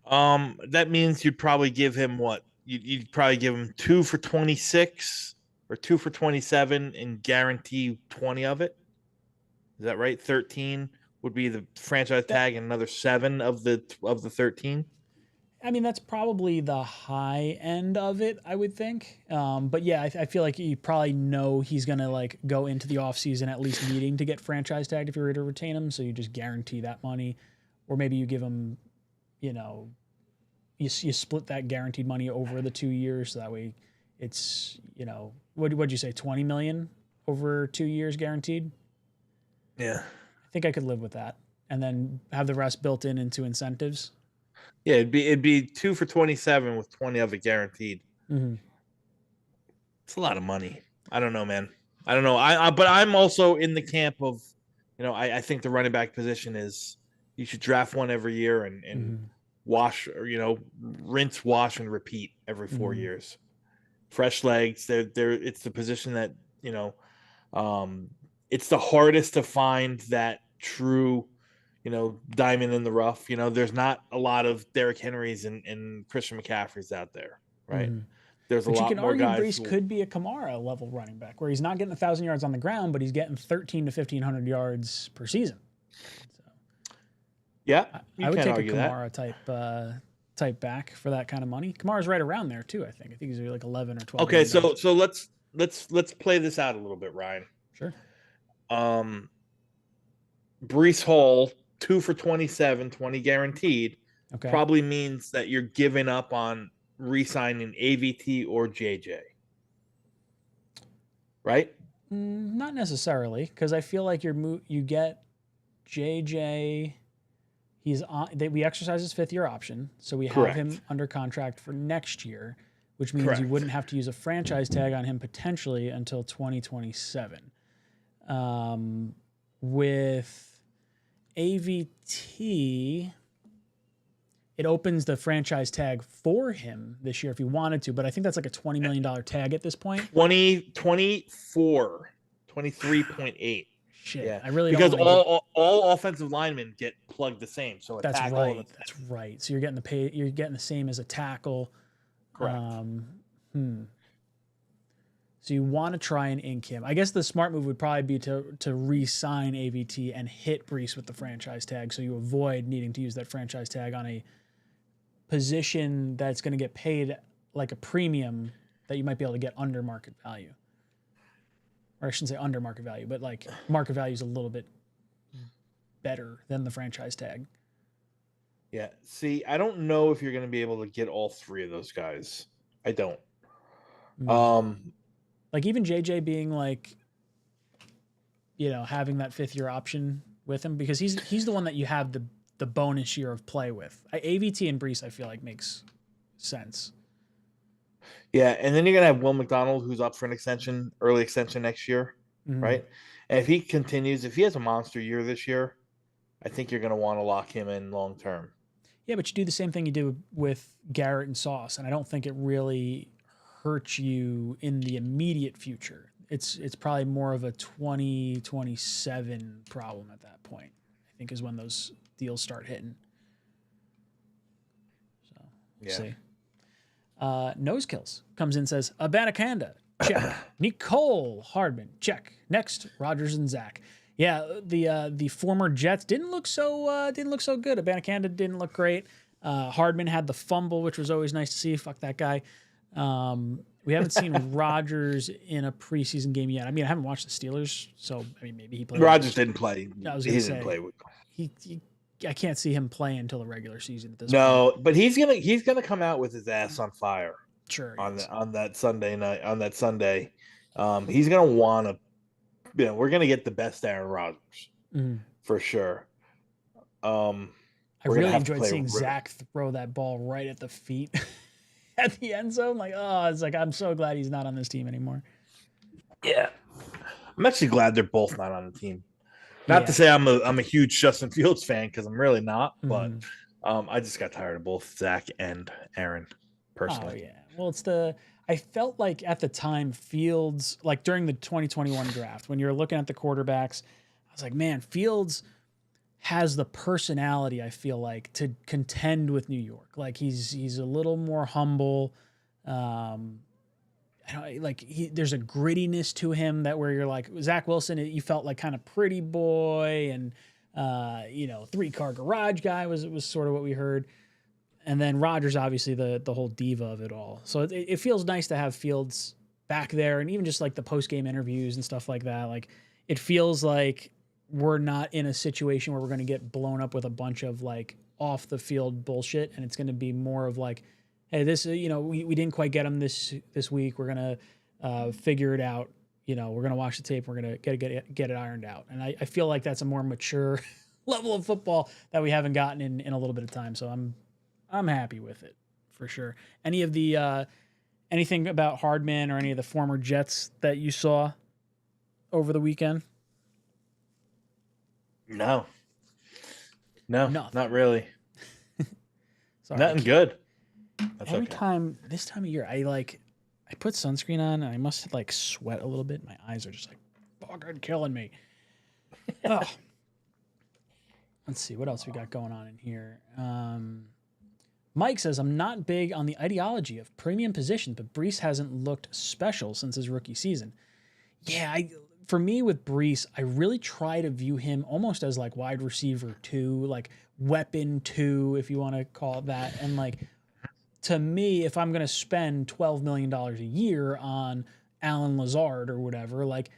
That means you'd probably give him what? You'd probably give him 2 for 26 or 2 for 27 and guarantee 20 of it. Is that right? 13 would be the franchise tag, and another 7 of the 13.
I mean, that's probably the high end of it, I would think. But yeah, I feel like you probably know he's going to like go into the offseason at least needing to get franchise tagged if you were to retain him. So you just guarantee that money. Or maybe you give him, you know, you split that guaranteed money over the 2 years. So that way it's, you know, what'd you say, 20 million over 2 years guaranteed?
Yeah.
I think I could live with that. And then have the rest built into incentives.
Yeah, it'd be 2 for 27 with 20 of it guaranteed.
Mm-hmm.
It's a lot of money. I don't know, man. I don't know. But I'm also in the camp of, you know, I think the running back position is you should draft one every year and wash, or, you know, rinse, wash, and repeat every 4 years. Fresh legs. It's the position that, you know, it's the hardest to find that true, you know, diamond in the rough. You know, there's not a lot of Derrick Henrys and Christian McCaffreys out there, right? There's a lot more guys.
You can argue Breece could be a Kamara level running back, where he's not getting 1,000 yards on the ground, but he's getting 1,300 to 1,500 yards per season. So,
yeah,
I would take a Kamara type back for that kind of money. Kamara's right around there too. I think he's like 11 or 12.
Okay, so let's play this out a little bit, Ryan.
Sure.
Breece Hall, 2 for 27, 20 guaranteed.
Okay.
Probably means that you're giving up on re-signing AVT or JJ. Right?
Not necessarily, because I feel like you get JJ. He's on. We exercise his 5th year option, so we have him under contract for next year, which means you wouldn't have to use a franchise tag on him potentially until 2027. With AVT, it opens the franchise tag for him this year if he wanted to, but I think that's like a $20 million tag at this point.
23.8.
Shit,
yeah.
I really
because
don't
all offensive linemen get plugged the same. So
that's right. That's right. So you're getting the same as a tackle.
Correct.
So you want to try and ink him. I guess the smart move would probably be to re-sign AVT and hit Breece with the franchise tag, so you avoid needing to use that franchise tag on a position that's going to get paid like a premium that you might be able to get under market value. Or I shouldn't say under market value, but like market value is a little bit better than the franchise tag.
Yeah. See, I don't know if you're going to be able to get all 3 of those guys. I don't.
Like even JJ being like, you know, having that 5th year option with him, because he's the one that you have the bonus year of play with. AVT and Breece, I feel like makes sense.
Yeah, and then you're gonna have Will McDonald, who's up for an early extension next year, right? And if he has a monster year this year, I think you're gonna want to lock him in long term.
Yeah, but you do the same thing you do with Garrett and Sauce, and I don't think it really hurts you in the immediate future. It's probably more of a 2027 problem at that point, I think, is when those deals start hitting. So we'll see. Nose Kills comes in and says, Abanikanda, check. Nicole Hardman, check. Next, Rodgers and Zach. Yeah, the former Jets didn't look so good. Abanikanda didn't look great. Hardman had the fumble, which was always nice to see. Fuck that guy. We haven't seen Rodgers in a preseason game yet. I mean, I haven't watched the Steelers, so I mean, maybe he played.
Rodgers didn't play.
I
didn't play.
I can't see him playing until the regular season at this point.
No, but he's gonna come out with his ass on fire.
Sure.
On that Sunday night, he's gonna want to. You know, we're gonna get the best Aaron Rodgers for sure.
I really enjoyed seeing Zach throw that ball right at the feet at the end zone. Like, oh, it's like, I'm so glad he's not on this team anymore.
Yeah. I'm actually glad they're both not on the team. Not to say I'm a huge Justin Fields fan, because I'm really not, but I just got tired of both Zach and Aaron personally.
Oh, yeah. Well, I felt like at the time Fields, like during the 2021 draft, when you're looking at the quarterbacks, I was like, man, Fields has the personality, I feel like, to contend with New York. Like he's a little more humble. There's a grittiness to him that where you're like Zach Wilson, you felt like kind of pretty boy and 3-car garage guy was sort of what we heard. And then Rodgers, obviously the whole diva of it all. So it feels nice to have Fields back there, and even just like the post-game interviews and stuff like that. Like it feels like we're not in a situation where we're going to get blown up with a bunch of like off the field bullshit. And it's going to be more of like, hey, this, we didn't quite get him this week. We're going to figure it out. We're going to watch the tape. We're going to get it ironed out. And I feel like that's a more mature level of football that we haven't gotten in a little bit of time. So I'm happy with it for sure. Any of the, anything about Hardman or any of the former Jets that you saw over the weekend?
No, not really.
Sorry,
nothing good.
That's Every time this time of year, I put sunscreen on and I must like sweat a little bit. My eyes are just like fucking killing me. Oh. Let's see what else we got going on in here. Mike says, I'm not big on the ideology of premium position, but Breece hasn't looked special since his rookie season. Yeah, for me with Breece, I really try to view him almost as like wide receiver 2, like weapon 2, if you want to call it that. And like, to me, if I'm going to spend $12 million a year on Allen Lazard or whatever, like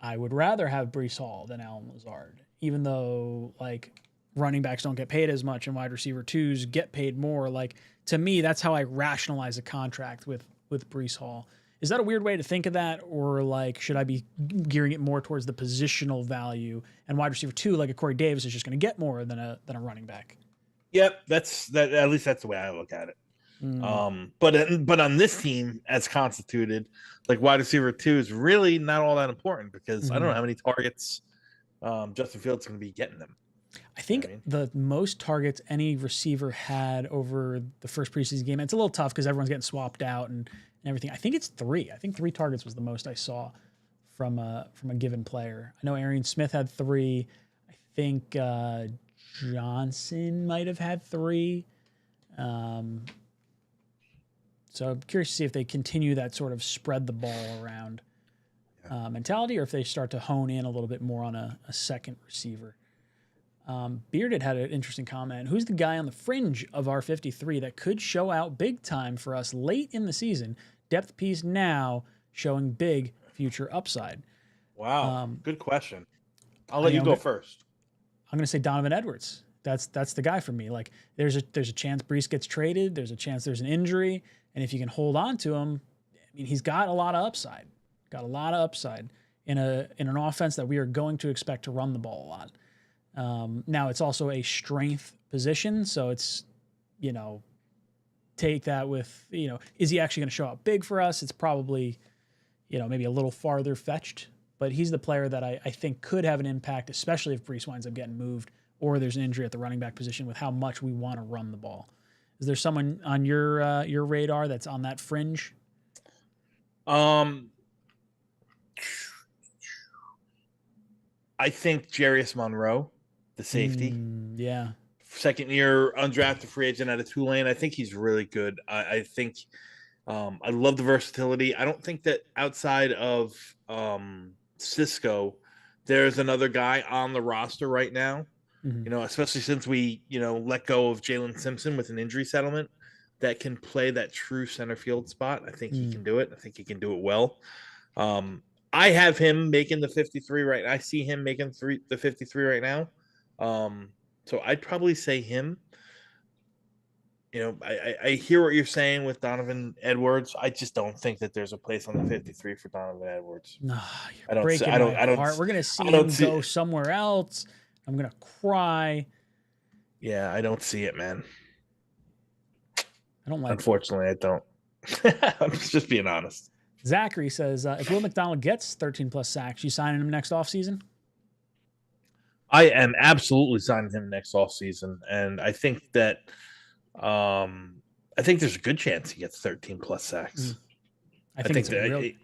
I would rather have Breece Hall than Allen Lazard, even though like running backs don't get paid as much and wide receiver 2s get paid more. Like to me, that's how I rationalize a contract with Breece Hall. Is that a weird way to think of that? Or like, should I be gearing it more towards the positional value and wide receiver 2, like a Corey Davis is just going to get more than a running back?
Yep. At least that's the way I look at it. But on this team as constituted, like wide receiver 2 is really not all that important because I don't know how many targets Justin Fields is going to be getting them.
I think the most targets any receiver had over the first preseason game, and it's a little tough because everyone's getting swapped out and everything. I think it's 3. I think 3 targets was the most I saw from a given player. I know Arian Smith had 3. I think Johnson might have had 3. So I'm curious to see if they continue that sort of spread the ball around mentality, or if they start to hone in a little bit more on a second receiver. Bearded had an interesting comment. Who's the guy on the fringe of our 53 that could show out big time for us late in the season? Depth piece now, showing big future upside.
Wow, good question. I'll let you go first.
I'm going to say Donovan Edwards. That's the guy for me. Like there's a chance Breece gets traded. There's a chance there's an injury, and if you can hold on to him, I mean, he's got a lot of upside. Got a lot of upside in an offense that we are going to expect to run the ball a lot. Now it's also a strength position, so it's, take that with, is he actually going to show up big for us? It's probably, maybe a little farther fetched, but he's the player that I think could have an impact, especially if Breece winds up getting moved or there's an injury at the running back position with how much we want to run the ball. Is there someone on your radar that's on that fringe?
I think Jarius Monroe, the safety.
Yeah.
Second year undrafted free agent out of Tulane. I think he's really good. I think I love the versatility. I don't think that outside of Cisco, there's another guy on the roster right now, especially since we, let go of Jalen Simpson with an injury settlement, that can play that true center field spot. I think he can do it. I think he can do it well. I have him making the 53 right. I see him making the 53 right now. So I'd probably say him. I hear what you're saying with Donovan Edwards. I just don't think that there's a place on the 53 for Donovan Edwards.
No, you're breaking my heart. We're gonna see him go somewhere else. I'm gonna cry.
Yeah, I don't see it, man.
I don't like
Unfortunately, I don't. I'm just being honest.
Zachary says, if Will McDonald gets 13 plus sacks, you signing him next offseason?
I am absolutely signing him next offseason, and I think that I think there's a good chance he gets 13 plus sacks.
I think that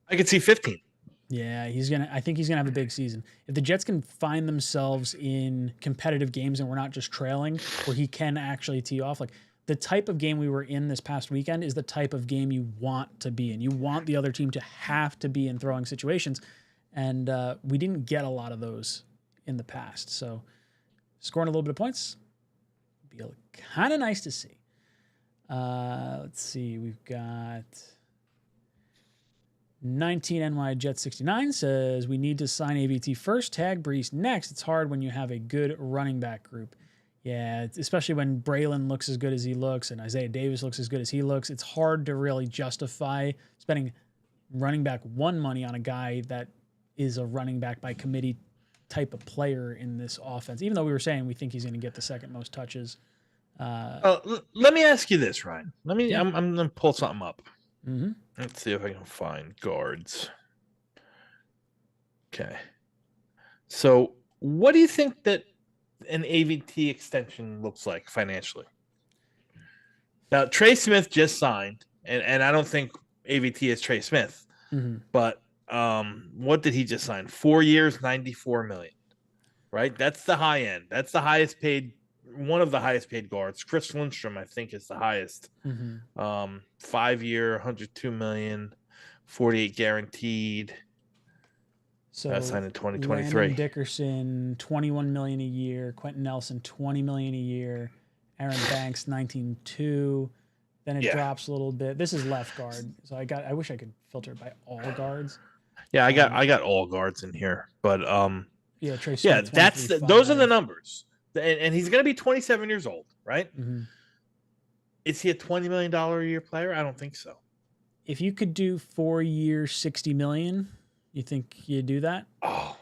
I could see 15.
Yeah, I think he's gonna have a big season. If the Jets can find themselves in competitive games and we're not just trailing, where he can actually tee off, like the type of game we were in this past weekend is the type of game you want to be in. You want the other team to have to be in throwing situations. And we didn't get a lot of those in the past. So scoring a little bit of points would be kind of nice to see. Let's see. We've got 19 NY Jet 69 says, we need to sign AVT first, tag Breece next. It's hard when you have a good running back group. Yeah, especially when Braylon looks as good as he looks and Isaiah Davis looks as good as he looks. It's hard to really justify spending running back one money on a guy that is a running back by committee type of player in this offense, even though we were saying we think he's going to get the second most touches.
Let me ask you this, Ryan. I'm going to pull something up.
Mm-hmm.
Let's see if I can find guards. Okay. So what do you think that an AVT extension looks like financially? Now, Trey Smith just signed, and I don't think AVT is Trey Smith, but what did he just sign? 4 years, $94 million, right? That's the high end. That's the highest paid, one of the highest paid guards. Chris Lindstrom, I think, is the highest. 5 year, $102 million, 48 guaranteed.
So
that signed in 2023.
Landon Dickerson, $21 million a year. Quentin Nelson, $20 million a year. Aaron Banks, 19.2. Then it drops a little bit. This is left guard, so I wish I could filter it by all guards.
Yeah, I got all guards in here, but
yeah, Trey Smith,
yeah, those are the numbers, and he's gonna be 27 years old, right? Is he a $20 million a year player? I don't think so.
If you could do 4 years, $60 million, you think you'd do that?
Oh,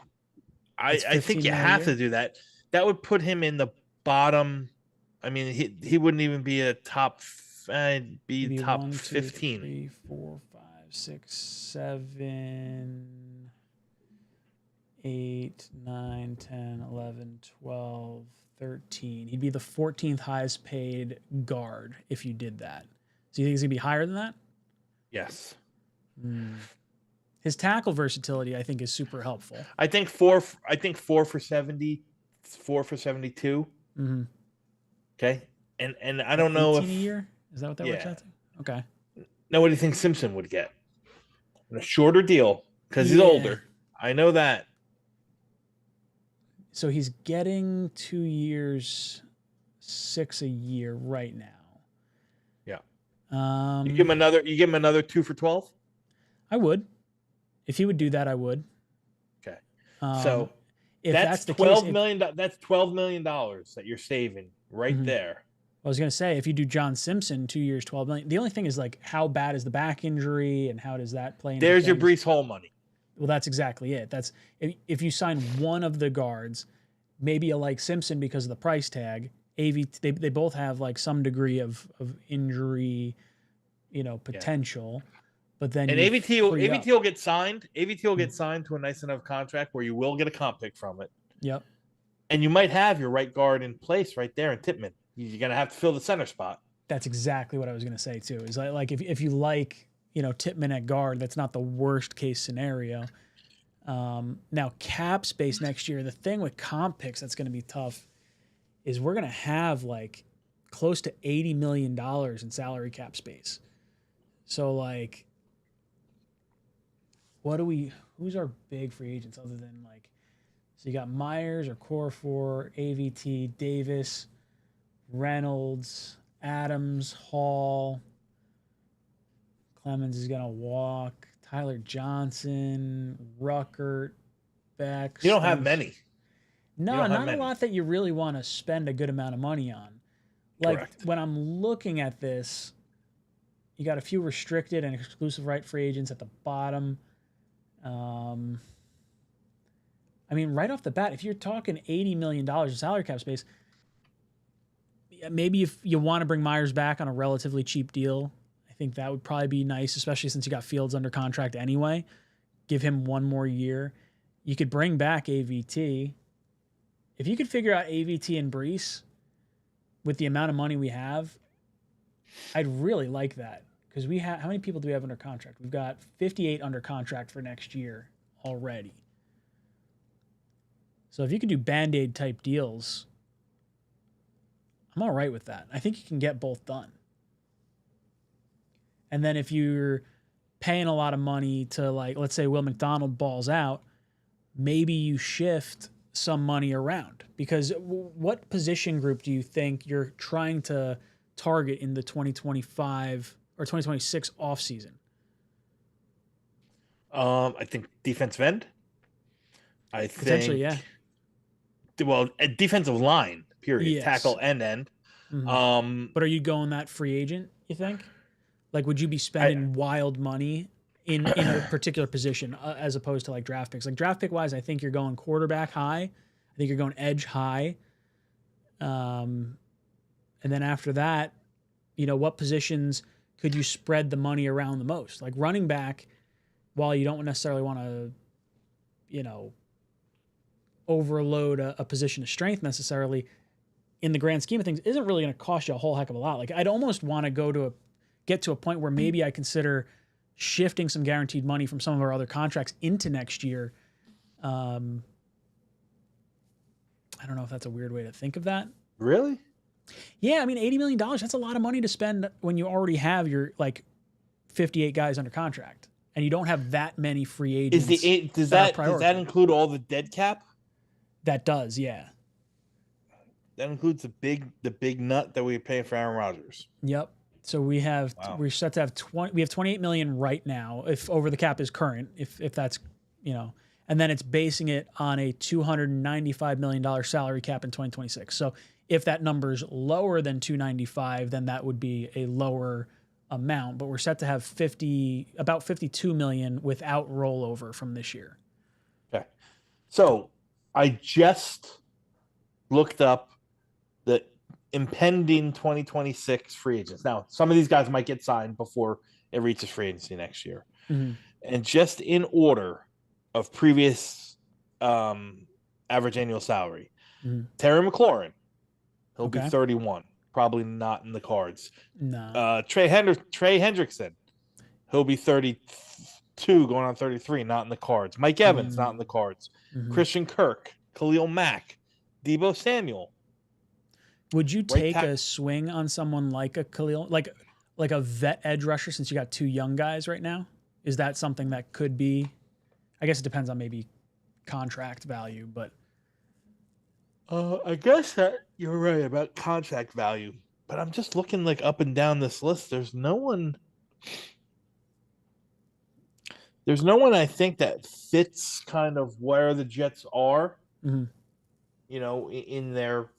I think you have to do that. That would put him in the bottom. I mean, he wouldn't even be a top. Be
maybe
top
1, 2,
15.
3, 4, 5, 6, 7, 8, 9, 10, 11, 12, 13. He'd be the 14th highest paid guard if you did that. So you think he's gonna be higher than that?
Yes.
His tackle versatility, I think, is super helpful.
I think four for 70, 4 for 72. Okay, and I don't know if
a year is that what that works out to? Okay.
Now, what do you think Simpson would get? A shorter deal because he's older. I know that.
So he's getting 2 years, $6 a year right now.
Yeah. You give him another 2 for 12.
I would. If he would do that, I would.
Okay. So if that's $12 million. That's $12 million that you're saving right there.
I was gonna say, if you do John Simpson, 2 years, $12 million. The only thing is, like, how bad is the back injury and how does that play into
There's
things?
your Breece Hall money.
Well, that's exactly it. That's if you sign one of the guards, maybe a like Simpson because of the price tag. They both have like some degree of injury, potential. But then
AVT will get signed. AVT will get signed to a nice enough contract where you will get a comp pick from it.
Yep.
And you might have your right guard in place right there in Tippmann. You're gonna have to fill the center spot.
That's exactly what I was gonna say too. Is like if you like Tippmann at guard, that's not the worst case scenario. Now cap space next year. The thing with comp picks that's gonna be tough is we're gonna have like close to $80 million in salary cap space. So like, who's our big free agents other than like, so you got Myers or Corfor, AVT, Davis, Reynolds, Adams, Hall, Clemens is gonna walk, Tyler Johnson, Ruckert, Beck.
You don't have many.
No, not a lot that you really want to spend a good amount of money on. Like
Correct.
When I'm looking at this, you got a few restricted and exclusive right free agents at the bottom. I I mean, right off the bat, if you're talking $80 million in salary cap space, maybe if you want to bring Myers back on a relatively cheap deal, I think that would probably be nice, especially since you got Fields under contract anyway. Give him one more year. You could bring back AVT. If you could figure out AVT and Breece with the amount of money we have, I'd really like that. Because we have, how many people do we have under contract? We've got 58 under contract for next year already. So if you could do Band-Aid type deals, I'm all right with that. I think you can get both done. And then if you're paying a lot of money to, like, let's say Will McDonald balls out, maybe you shift some money around. Because what position group do you think you're trying to target in the 2025 or 2026 offseason?
I think defensive end. I
Potentially,
think,
yeah.
well, a defensive line, period.
Yes.
Tackle and end.
Mm-hmm. But are you going that free agent, you think? Like, would you be spending wild money in a particular position as opposed to, like, draft picks? Like, draft pick wise, I think you're going quarterback high. I think you're going edge high. And then after that, you know, what positions could you spread the money around the most? Like, running back, while you don't necessarily want to, you know, overload a position of strength necessarily, in the grand scheme of things, isn't really going to cost you a whole heck of a lot. Like, I'd almost want to get to a point where maybe I consider shifting some guaranteed money from some of our other contracts into next year. I don't know if that's a weird way to think of that.
Really?
Yeah, I mean, $80 million, that's a lot of money to spend when you already have your, like, 58 guys under contract and you don't have that many free agents.
Does that include all the dead cap?
That does, yeah.
That includes the big nut that we're paying for Aaron Rodgers.
Yep. So we're set to have 28 million right now, if over the cap is current, if that's, you know, and then it's basing it on a $295 million salary cap in 2026. So if that number's lower than 295, then that would be a lower amount, but we're set to have about 52 million without rollover from this year.
Okay. So I just looked up the impending 2026 free agents. Now, some of these guys might get signed before it reaches free agency next year.
Mm-hmm. And
just in order of previous average annual salary, Terry McLaurin, he'll be 31. Probably not in the cards.
No.
Trey Hendrickson, he'll be 32, going on 33, not in the cards. Mike Evans, not in the cards. Christian Kirk, Khalil Mack, Deebo Samuel.
Would you take a swing on someone like a Khalil, like a vet edge rusher, since you got two young guys right now? Is that something that could be? I guess it depends on maybe contract value, but
I guess that you're right about contract value. But I'm just looking like up and down this list. There's no one I think that fits kind of where the Jets are.
Mm-hmm.
You know, in their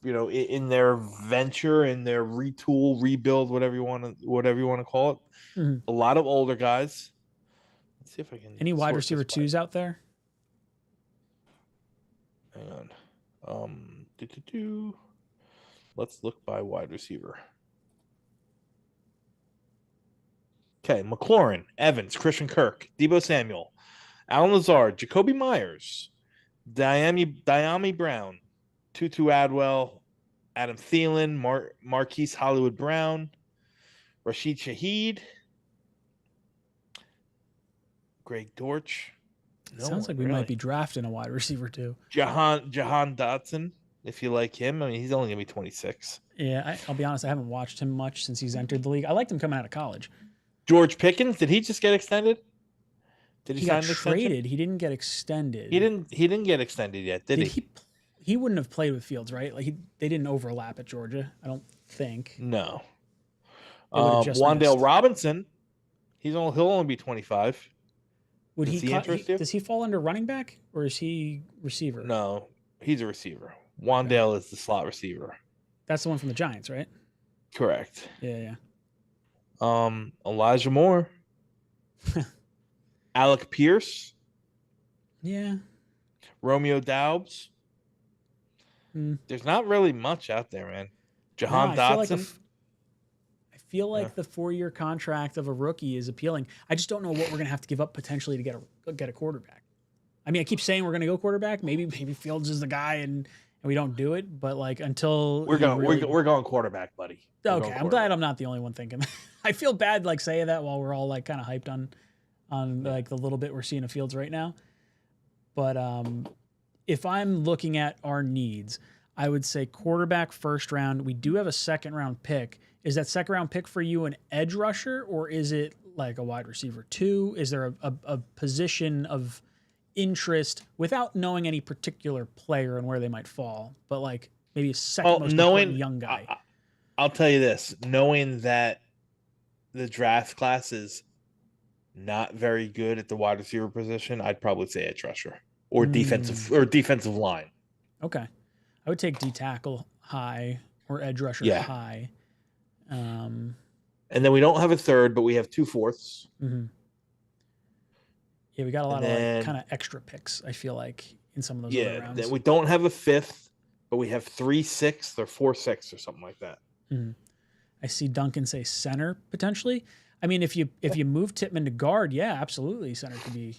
venture, in their retool, rebuild, whatever you want to call it.
Mm-hmm.
A lot of older guys. Let's see if I can.
Any wide receiver twos out there?
Hang on. Let's look by wide receiver. Okay, McLaurin, Evans, Christian Kirk, Deebo Samuel, Alan Lazard, Jacoby Myers, Diami Brown, Tutu Atwell, Adam Thielen, Marquise Hollywood Brown, Rashid Shaheed, Greg Dortch.
Sounds like we might be drafting a wide receiver too.
Jahan Dotson, if you like him. I mean, he's only going to be 26.
Yeah, I'll be honest, I haven't watched him much since he's entered the league. I liked him coming out of college.
George Pickens, did he just get extextended? Did
he got traded? He didn't get extended.
He didn't get extended yet, did he?
He wouldn't have played with Fields, right? Like they didn't overlap at Georgia, I don't think.
No. Wan'Dale Robinson, he'll only be 25.
Does he fall under running back or is he receiver?
No, he's a receiver. Wan'Dale is the slot receiver.
That's the one from the Giants, right?
Correct.
Yeah.
Elijah Moore. Alec Pierce.
Yeah.
Romeo Doubs. There's not really much out there, man. Jahan Dotson.
I feel like the 4-year contract of a rookie is appealing. I just don't know what we're gonna have to give up potentially to get a quarterback. I mean, I keep saying we're gonna go quarterback. Maybe Fields is the guy, and we don't do it. But like until
we're going quarterback, buddy.
Okay, I'm glad I'm not the only one thinking. I feel bad like saying that while we're all like kind of hyped on like the little bit we're seeing of Fields right now. But if I'm looking at our needs, I would say quarterback first round. We do have a second round pick. Is that second round pick for you an edge rusher, or is it like a wide receiver 2? Is there a position of interest without knowing any particular player and where they might fall, but like maybe a second most important young guy?
I'll tell you this, knowing that the draft class is not very good at the wide receiver position, I'd probably say edge rusher or defensive line.
Okay. I would take D tackle high or edge rusher high.
And then we don't have a third, but we have 2 fourths.
Mm-hmm. Yeah, we got a lot of like kind of extra picks, I feel like, in some of those other rounds.
Then we don't have a 5th, but we have 3 6th or 4 6th or something like that.
Mm-hmm. I see Duncan say center potentially. I mean, if you move Tippmann to guard, yeah, absolutely, center could be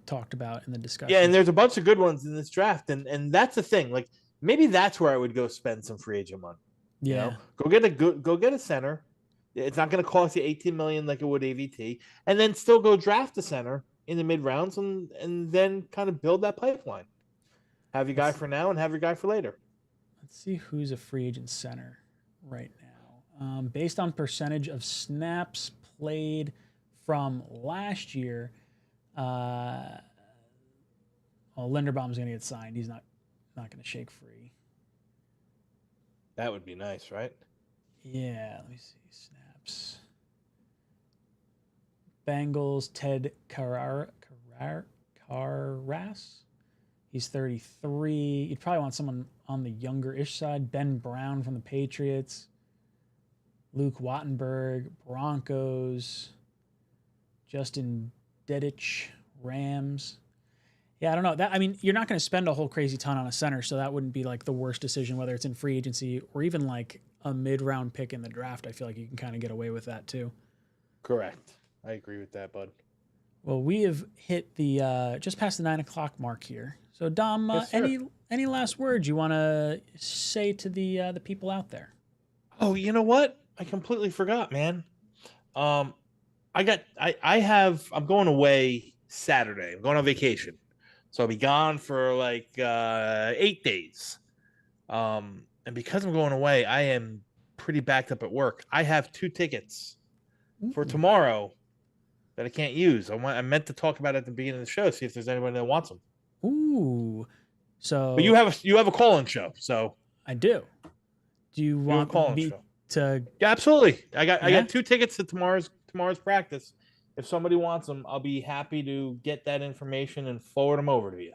talked about in the discussion.
Yeah, and there's a bunch of good ones in this draft, and that's the thing. Like maybe that's where I would go spend some free agent money.
Yeah,
go get a center. It's not going to cost you $18 million like it would AVT, and then still go draft a center in the mid rounds and then kind of build that pipeline. Have your guy for now and have your guy for later.
Let's see who's a free agent center right now. Based on percentage of snaps played from last year, Linderbaum's going to get signed. He's not going to shake free.
That would be nice, right?
Yeah, let me see. Snaps. Bengals, Ted Carras. He's 33. You'd probably want someone on the younger-ish side. Ben Brown from the Patriots. Luke Wattenberg, Broncos. Justin Dedich, Rams. Yeah, I don't know. I mean, you're not going to spend a whole crazy ton on a center, so that wouldn't be like the worst decision, whether it's in free agency or even like a mid-round pick in the draft. I feel like you can kind of get away with that too.
Correct. I agree with that, bud.
Well, we have hit the just past the 9 o'clock mark here. So, Dom,
yes,
any last words you want to say to the people out there?
Oh, you know what? I completely forgot, man. I'm going away Saturday. I'm going on vacation. So I'll be gone for like 8 days. And because I'm going away, I am pretty backed up at work. I have 2 tickets for tomorrow that I can't use. I meant to talk about it at the beginning of the show, see if there's anybody that wants them.
Ooh. So
but you have a call-in show, so
I do. Do you want me to?
Yeah, absolutely. I got 2 tickets to tomorrow's practice. If somebody wants them, I'll be happy to get that information and forward them over to you.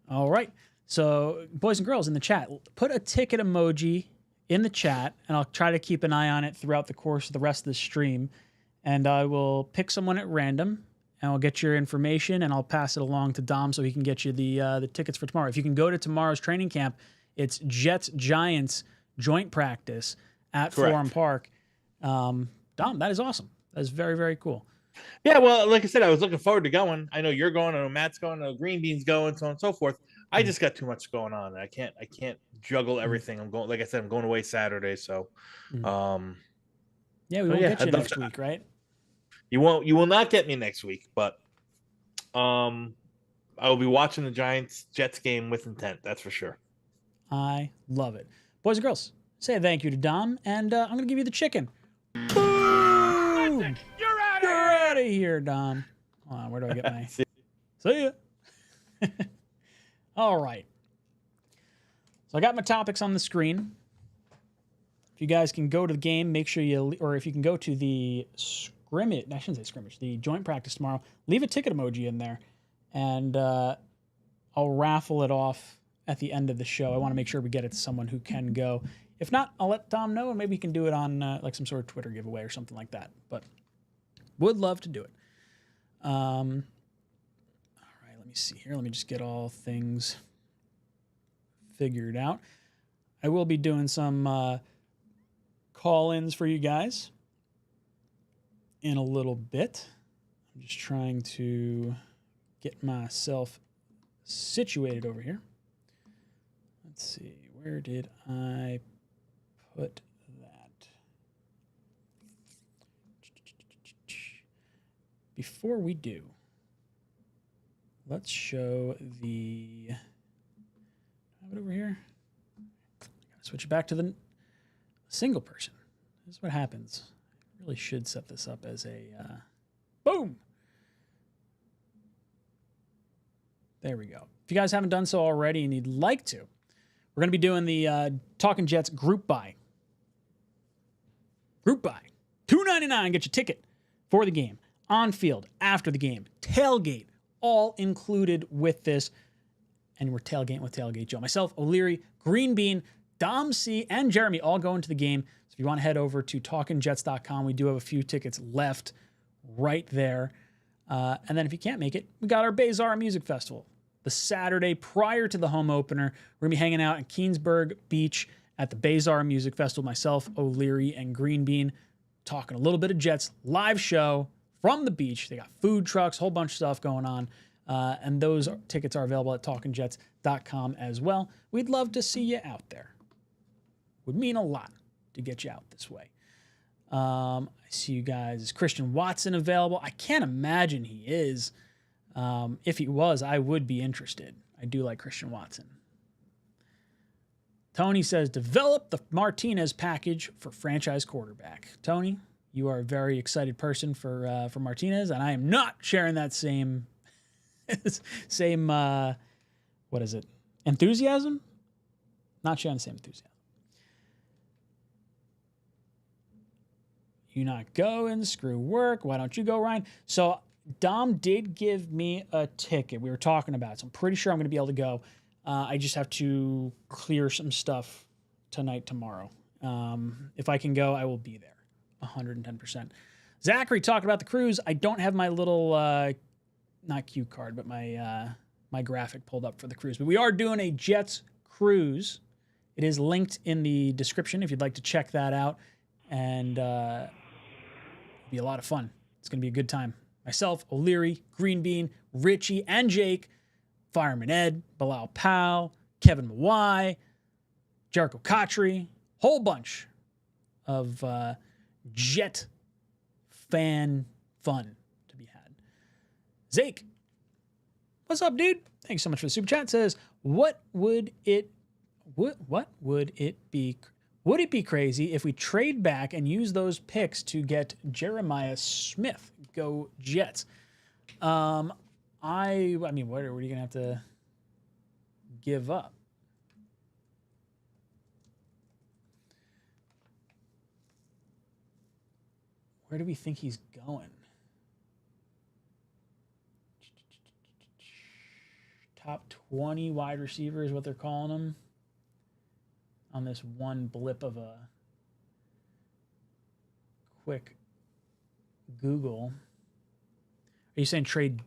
All right. So, boys and girls in the chat, put a ticket emoji in the chat, and I'll try to keep an eye on it throughout the course of the rest of the stream. And I will pick someone at random, and I'll get your information, and I'll pass it along to Dom so he can get you the tickets for tomorrow. If you can go to tomorrow's training camp, it's Jets-Giants joint practice at Forum Park. Dom, that is awesome. That's very, very cool.
Yeah, well, like I said, I was looking forward to going. I know you're going. I know Matt's going. I know Green Bean's going, so on and so forth. I just got too much going on. I can't juggle everything. I'm going. Like I said, I'm going away Saturday. So,
yeah, we won't get you next week, right?
You won't. You will not get me next week, but I will be watching the Giants-Jets game with intent. That's for sure.
I love it, boys and girls. Say thank you to Dom, and I'm going to give you the chicken. You're out of here, Dom. Hold on, where do I get my... See ya. All right. So I got my topics on the screen. If you guys can go to the game, make sure or if you can go to the scrimmage, I shouldn't say scrimmage, the joint practice tomorrow, leave a ticket emoji in there, and I'll raffle it off at the end of the show. I want to make sure we get it to someone who can go. If not, I'll let Dom know, and maybe he can do it on like some sort of Twitter giveaway or something like that. But would love to do it. All right, let me see here. Let me just get all things figured out. I will be doing some call-ins for you guys in a little bit. I'm just trying to get myself situated over here. Let's see. Where did I put that? Before we do, let's show the... have it over here. Gotta switch it back to the single person. This is what happens. I really should set this up as a... boom! There we go. If you guys haven't done so already and you'd like to, we're going to be doing the Talking Jets group buy. Group buy. $2.99. Get your ticket for the game. On field, after the game. Tailgate. All included with this. And we're tailgating with Tailgate Joe. Myself, O'Leary, Green Bean, Dom C, and Jeremy all going to the game. So if you want to head over to talkingjets.com, we do have a few tickets left right there. And then if you can't make it, we got our 𝐒𝐻𝐼𝐸 Music Festival. The Saturday prior to the home opener, we're going to be hanging out in Keansburg Beach at the 𝐒𝐻𝐼𝐸 Music Festival. Myself, O'Leary, and Green Bean talking a little bit of Jets. Live show from the beach. They got food trucks, whole bunch of stuff going on. And those tickets are available at talkingjets.com as well. We'd love to see you out there. Would mean a lot to get you out this way. I see you guys. Is Christian Watson available? I can't imagine he is. If he was, I would be interested. I do like Christian Watson. Tony says, develop the Martinez package for franchise quarterback. Tony, you are a very excited person for Martinez, and I am not sharing that same what is it? Enthusiasm? Not sharing the same enthusiasm. You not going, screw work. Why don't you go, Ryan? So Dom did give me a ticket. We were talking about it, so I'm pretty sure I'm going to be able to go. I just have to clear some stuff tonight, tomorrow. If I can go, I will be there 110%. Zachary talked about the cruise. I don't have my little, not cue card, but my graphic pulled up for the cruise. But we are doing a Jets cruise. It is linked in the description if you'd like to check that out. And it'll be a lot of fun. It's going to be a good time. Myself, O'Leary, Green Bean, Richie, and Jake, Fireman Ed, Bilal Powell, Kevin Mawai, Jericho Cotry, whole bunch of Jet fan fun to be had. Zake, what's up, dude? Thanks so much for the super chat. Says, would it be crazy if we trade back and use those picks to get Jeremiah Smith? Go Jets. I mean, what are you gonna have to give up? Where do we think he's going? Top 20 wide receiver is what they're calling him on this one blip of a quick Google. Are you saying trade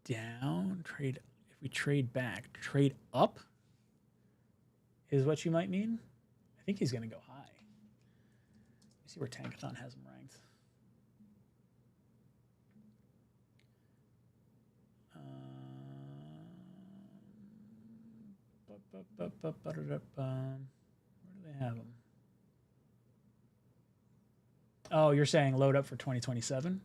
down? Trade, if we trade back, trade up is what you might mean? I think he's going to go high. Let me see where Tankathon has him ranked. Where do they have him? Oh, you're saying load up for 2027?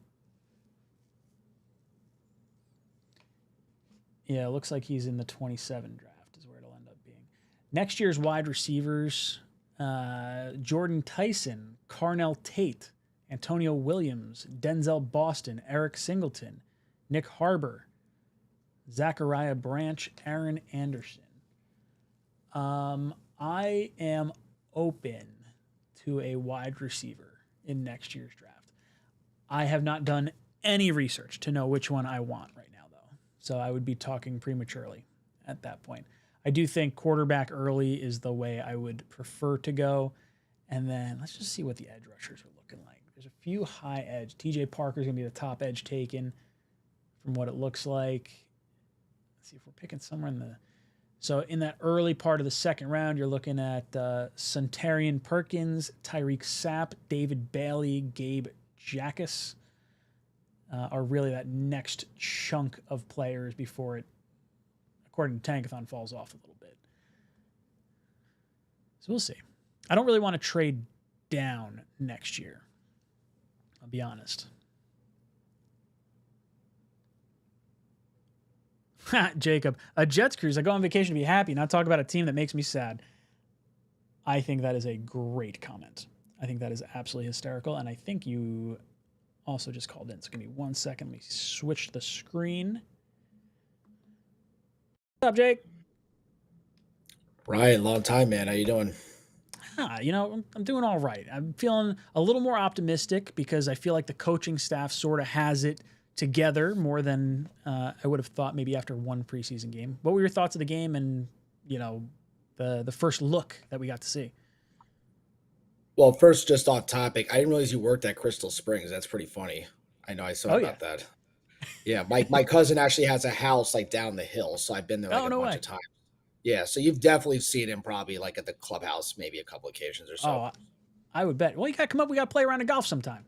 Yeah, it looks like he's in the 27 draft is where it'll end up being. Next year's wide receivers, Jordan Tyson, Carnell Tate, Antonio Williams, Denzel Boston, Eric Singleton, Nick Harbor, Zachariah Branch, Aaron Anderson. I am open to a wide receiver in next year's draft. I have not done any research to know which one I want right now, though. So I would be talking prematurely at that point. I do think quarterback early is the way I would prefer to go. And then let's just see what the edge rushers are looking like. There's a few high edge. TJ Parker's going to be the top edge taken from what it looks like. see if we're picking somewhere in the. So in that early part of the second round, you're looking at Suntarine Perkins, Tyreek Sapp, David Bailey, Gabe Jackus are really that next chunk of players before it, according to Tankathon, falls off a little bit. So we'll see. I don't really want to trade down next year. I'll be honest. Jacob, a Jets cruise. I go on vacation to be happy, not talk about a team that makes me sad. I think that is a great comment. I think that is absolutely hysterical. And I think you also just called in. So give me 1 second. Let me switch the screen. What's up, Jake?
Ryan, long time, man. How you doing?
I'm doing all right. I'm feeling a little more optimistic because I feel like the coaching staff sort of has it together more than I would have thought maybe after one preseason game. What were your thoughts of the game and, the first look that we got to see?
Well, first, just off topic, I didn't realize you worked at Crystal Springs. That's pretty funny. I know I saw about that. Yeah, my cousin actually has a house like down the hill, so I've been there a bunch of times. Yeah, so you've definitely seen him probably like at the clubhouse maybe a couple occasions or so.
Oh, I would bet. Well, you got to come up. We got to play around in golf sometime.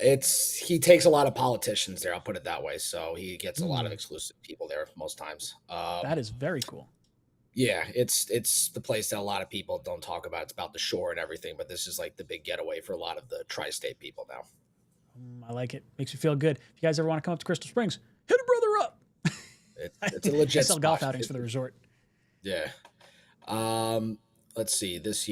He takes a lot of politicians there. I'll put it that way. So he gets a lot of exclusive people there most times.
That is very cool.
Yeah, it's the place that a lot of people don't talk about. It's about the shore and everything, but this is like the big getaway for a lot of the tri-state people now.
I like it. Makes me feel good. If you guys ever want to come up to Crystal Springs, hit a brother up.
It's a legit.
I sell golf outings for the resort.
Yeah. Let's see, this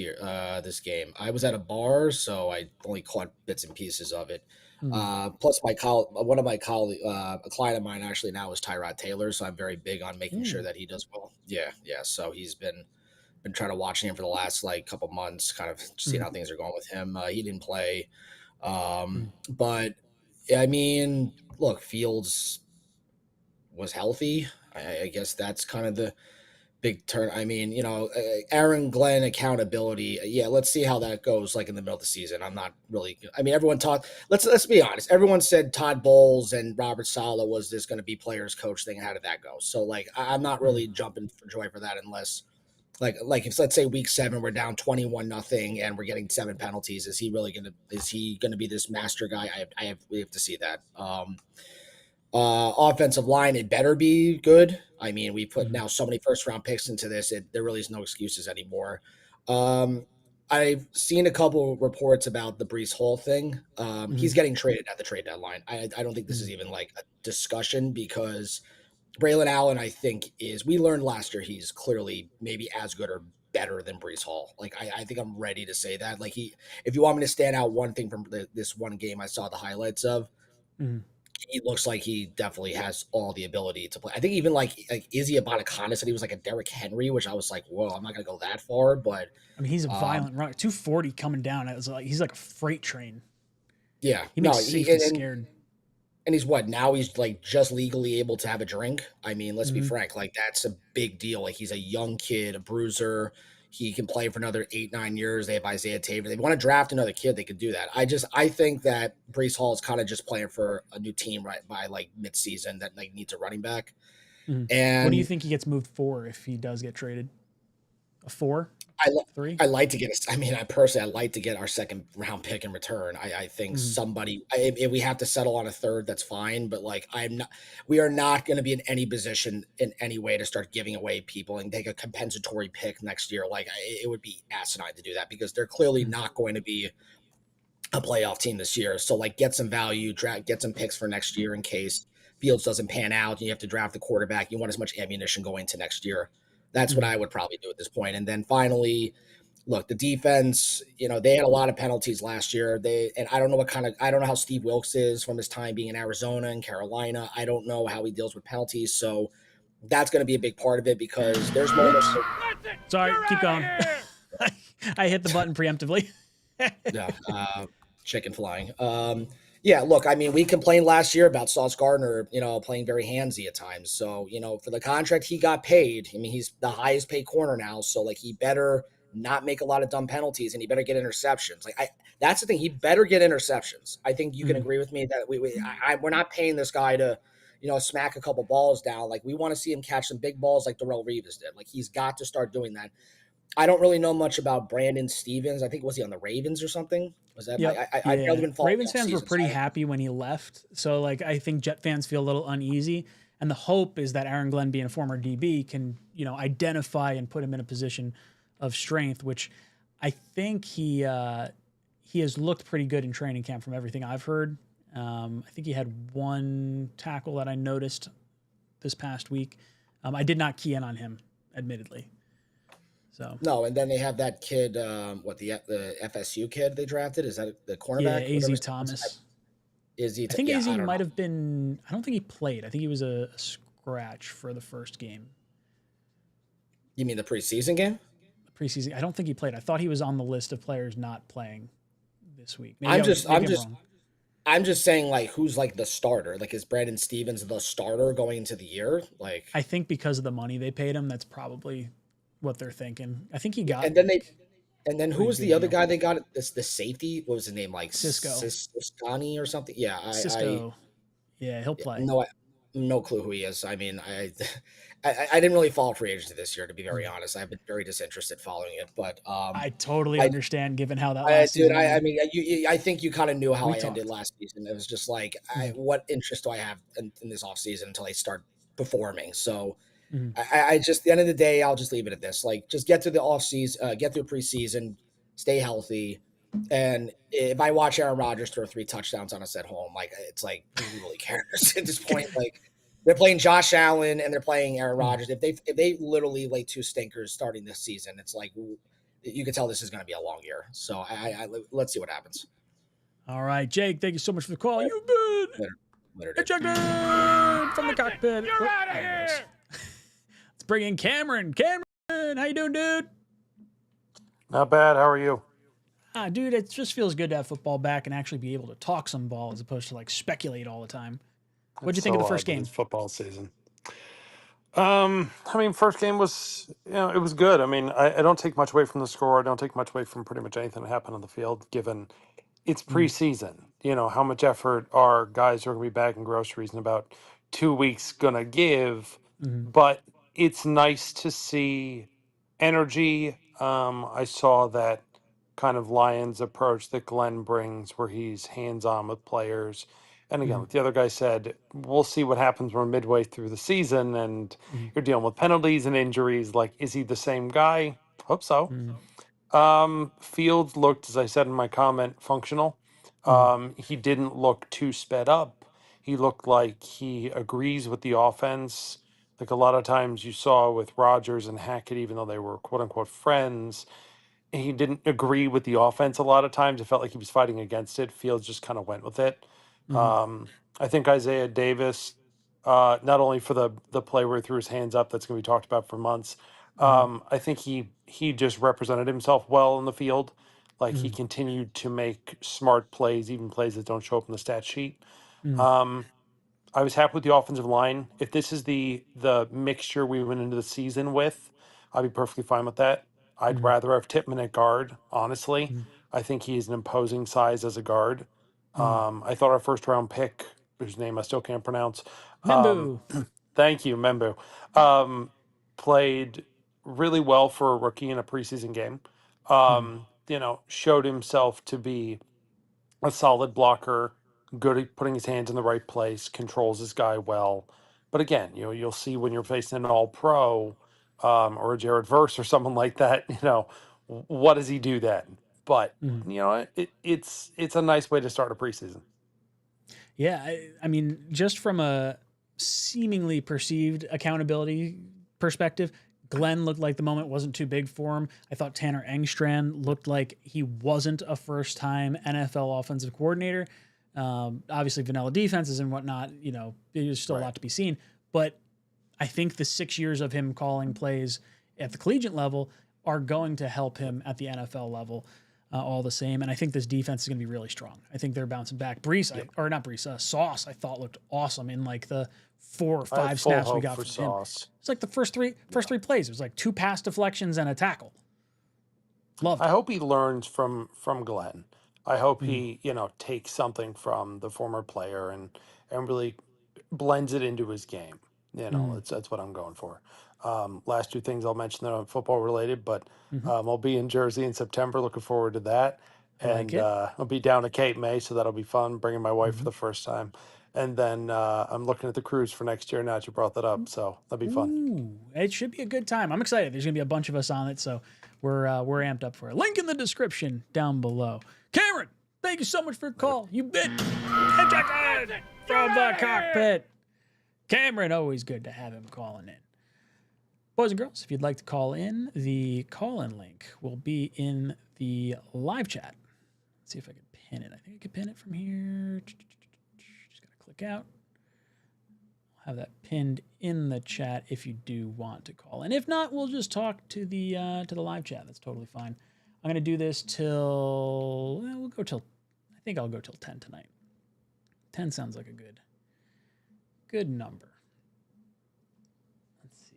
game, I was at a bar, so I only caught bits and pieces of it. Plus a client of mine actually now is Tyrod Taylor, so I'm very big on making sure that he does well. Yeah. So he's been trying to watch him for the last like couple months, kind of seeing how things are going with him. He didn't play, but I mean, look, Fields was healthy. I guess that's kind of the big turn. I mean, Aaron Glenn accountability. Yeah, let's see how that goes. Like in the middle of the season, I'm not really. I mean, everyone talked. Let's be honest. Everyone said Todd Bowles and Robert Saleh was this going to be players coach thing. How did that go? So like, I'm not really jumping for joy for that unless, like if let's say week 7 we're down 21-0 and we're getting 7 penalties. Is he gonna be this master guy? We have to see that. Offensive line, it better be good. I mean, we put now so many first-round picks into this, there really is no excuses anymore. I've seen a couple reports about the Breece Hall thing. He's getting traded at the trade deadline. I don't think this is even like a discussion because Braylon Allen, I think, we learned last year he's clearly maybe as good or better than Breece Hall. Like, I think I'm ready to say that. Like, if you want me to stand out one thing from this one game I saw the highlights of, he looks like he definitely has all the ability to play. I think even like 𝐒𝐻𝐳𝐫𝐭 said he was like a Derrick Henry, which I was like, whoa, I'm not going to go that far. But
I mean, he's a violent runner. 240 coming down. He's like a freight train.
Yeah.
He makes safety scared.
And he's now he's like just legally able to have a drink. I mean, let's be frank, like that's a big deal. Like he's a young kid, a bruiser. He can play for another 8-9 years. They have Isaiah Tabor. They want to draft another kid. They could do that. I think that Breece Hall is kind of just playing for a new team right by like midseason that like needs a running back. And
what do you think he gets moved for if he does get traded? A 4? 3?
I like to get I'd like to get our second round pick in return. I think somebody, if we have to settle on a third, that's fine. But like, we are not going to be in any position in any way to start giving away people and take a compensatory pick next year. Like it would be asinine to do that because they're clearly not going to be a playoff team this year. So like get some value, get some picks for next year in case Fields doesn't pan out and you have to draft the quarterback. You want as much ammunition going into next year. That's what I would probably do at this point. And then finally, look, the defense, they had a lot of penalties last year. I don't know how Steve Wilkes is from his time being in Arizona and Carolina. I don't know how he deals with penalties. So that's going to be a big part of it because there's moments.
Sorry, keep going. I hit the button preemptively.
Chicken flying. Yeah, look, I mean, we complained last year about Sauce Gardner, playing very handsy at times. So, for the contract he got paid, I mean, he's the highest paid corner now. So, like, he better not make a lot of dumb penalties and he better get interceptions. Like, that's the thing. He better get interceptions. I think you can agree with me that we're not paying this guy to, smack a couple balls down. Like, we want to see him catch some big balls like Darrelle Revis did. Like, he's got to start doing that. I don't really know much about Brandon Stevens. I think, was he on the Ravens or something? Was that?
Yep.
I barely been following
Ravens fans were pretty happy when he left. So, like, I think Jet fans feel a little uneasy. And the hope is that Aaron Glenn, being a former DB, can, identify and put him in a position of strength, which I think he has looked pretty good in training camp from everything I've heard. I think he had one tackle that I noticed this past week. I did not key in on him, admittedly. So
no, and then they have that kid, the FSU kid they drafted. Is that the cornerback?
Yeah, AZ Thomas. I think AZ might have been. I don't think he played. I think he was a scratch for the first game.
You mean the preseason game?
The preseason. I don't think he played. I thought he was on the list of players not playing this week.
I'm just saying, like, who's like the starter? Like, is Brandon Stevens the starter going into the year? Like,
I think because of the money they paid him, that's probably what they're thinking. I think he got.
And then who was the other guy they got? The safety. What was his name? Like
Cisco.
Ciscani or something. Yeah,
Cisco. Yeah, he'll play.
No clue who he is. I mean, I didn't really follow free agency this year, to be very honest. I've been very disinterested following it, but
I totally understand given how that last season.
Dude, I think you kind of knew how I ended last season. It was just like, what interest do I have in this offseason until they start performing? So I just, at the end of the day, I'll just leave it at this. Like, just get through the offseason, get through preseason, stay healthy. And if I watch Aaron Rodgers throw 3 touchdowns on us at home, like, it's like, who really cares at this point? Like, they're playing Josh Allen and they're playing Aaron Rodgers. If they literally lay 2 stinkers starting this season, it's like, you can tell this is going to be a long year. So let's see what happens.
All right, Jake, thank you so much for the call. You've been ejected from the cockpit.
You're out of here.
Let's bring in Cameron. Cameron, how you doing, dude?
Not bad. How are you?
Dude, it just feels good to have football back and actually be able to talk some ball as opposed to, like, speculate all the time. What'd you think of the first game?
It's football season. I mean, first game was, it was good. I mean, I don't take much away from the score. I don't take much away from pretty much anything that happened on the field, given it's preseason. How much effort our guys who are going to be bagging groceries in about 2 weeks going to give. But it's nice to see energy. I saw that kind of Lions approach that Glenn brings where he's hands-on with players. And again, like the other guy said, we'll see what happens when we're midway through the season and you're dealing with penalties and injuries. Like, is he the same guy? Hope so. Fields looked, as I said in my comment, functional. He didn't look too sped up. He looked like he agrees with the offense. Like a lot of times you saw with Rodgers and Hackett, even though they were quote-unquote friends, he didn't agree with the offense a lot of times. It felt like he was fighting against it. Fields just kind of went with it. I think Isaiah Davis, not only for the play where he threw his hands up, that's going to be talked about for months. I think he just represented himself well in the field. Like he continued to make smart plays, even plays that don't show up in the stat sheet. I was happy with the offensive line. If this is the mixture we went into the season with, I'd be perfectly fine with that. I'd rather have Tippmann at guard, honestly. I think he's an imposing size as a guard. I thought our first round pick, whose name I still can't pronounce,
Membu.
Thank you, Membu, played really well for a rookie in a preseason game. Showed himself to be a solid blocker, good at putting his hands in the right place, controls his guy well. But again, you'll see when you're facing an all-pro or a Jared Verse or someone like that, what does he do then? But, it's a nice way to start a preseason.
Yeah, I mean, just from a seemingly perceived accountability perspective, Glenn looked like the moment wasn't too big for him. I thought Tanner Engstrand looked like he wasn't a first-time NFL offensive coordinator. Obviously, vanilla defenses and whatnot, there's still a lot to be seen. But I think the 6 years of him calling plays at the collegiate level are going to help him at the NFL level all the same. And I think this defense is going to be really strong. I think they're bouncing back. Sauce, I thought looked awesome in like the 4 or 5 snaps we got from
Sauce.
him. It's like the first three plays. It was like 2 pass deflections and a tackle. Loved it.
I hope he learns from Glenn. I hope he, takes something from the former player and really blends it into his game. You know, that's what I'm going for. Last two things I'll mention that are football related, but I'll be in Jersey in September. Looking forward to that.
I like
And
it.
I'll be down to Cape May, so that'll be fun, bringing my wife for the first time. And then I'm looking at the cruise for next year now that you brought that up, so that'll be fun.
Ooh, it should be a good time. I'm excited. There's going to be a bunch of us on it, so we're amped up for it. Link in the description down below. Cameron, thank you so much for your call. You've been ejected from the cockpit. Cameron, always good to have him calling in. Boys and girls, if you'd like to call in, the call-in link will be in the live chat. Let's see if I can pin it. I think I can pin it from here. Just got to click out. I'll have that pinned in the chat if you do want to call. And if not, we'll just talk to the live chat. That's totally fine. I'm going to do this till, we'll go till, I think I'll go till 10 tonight. 10 sounds like a good number. Let's see.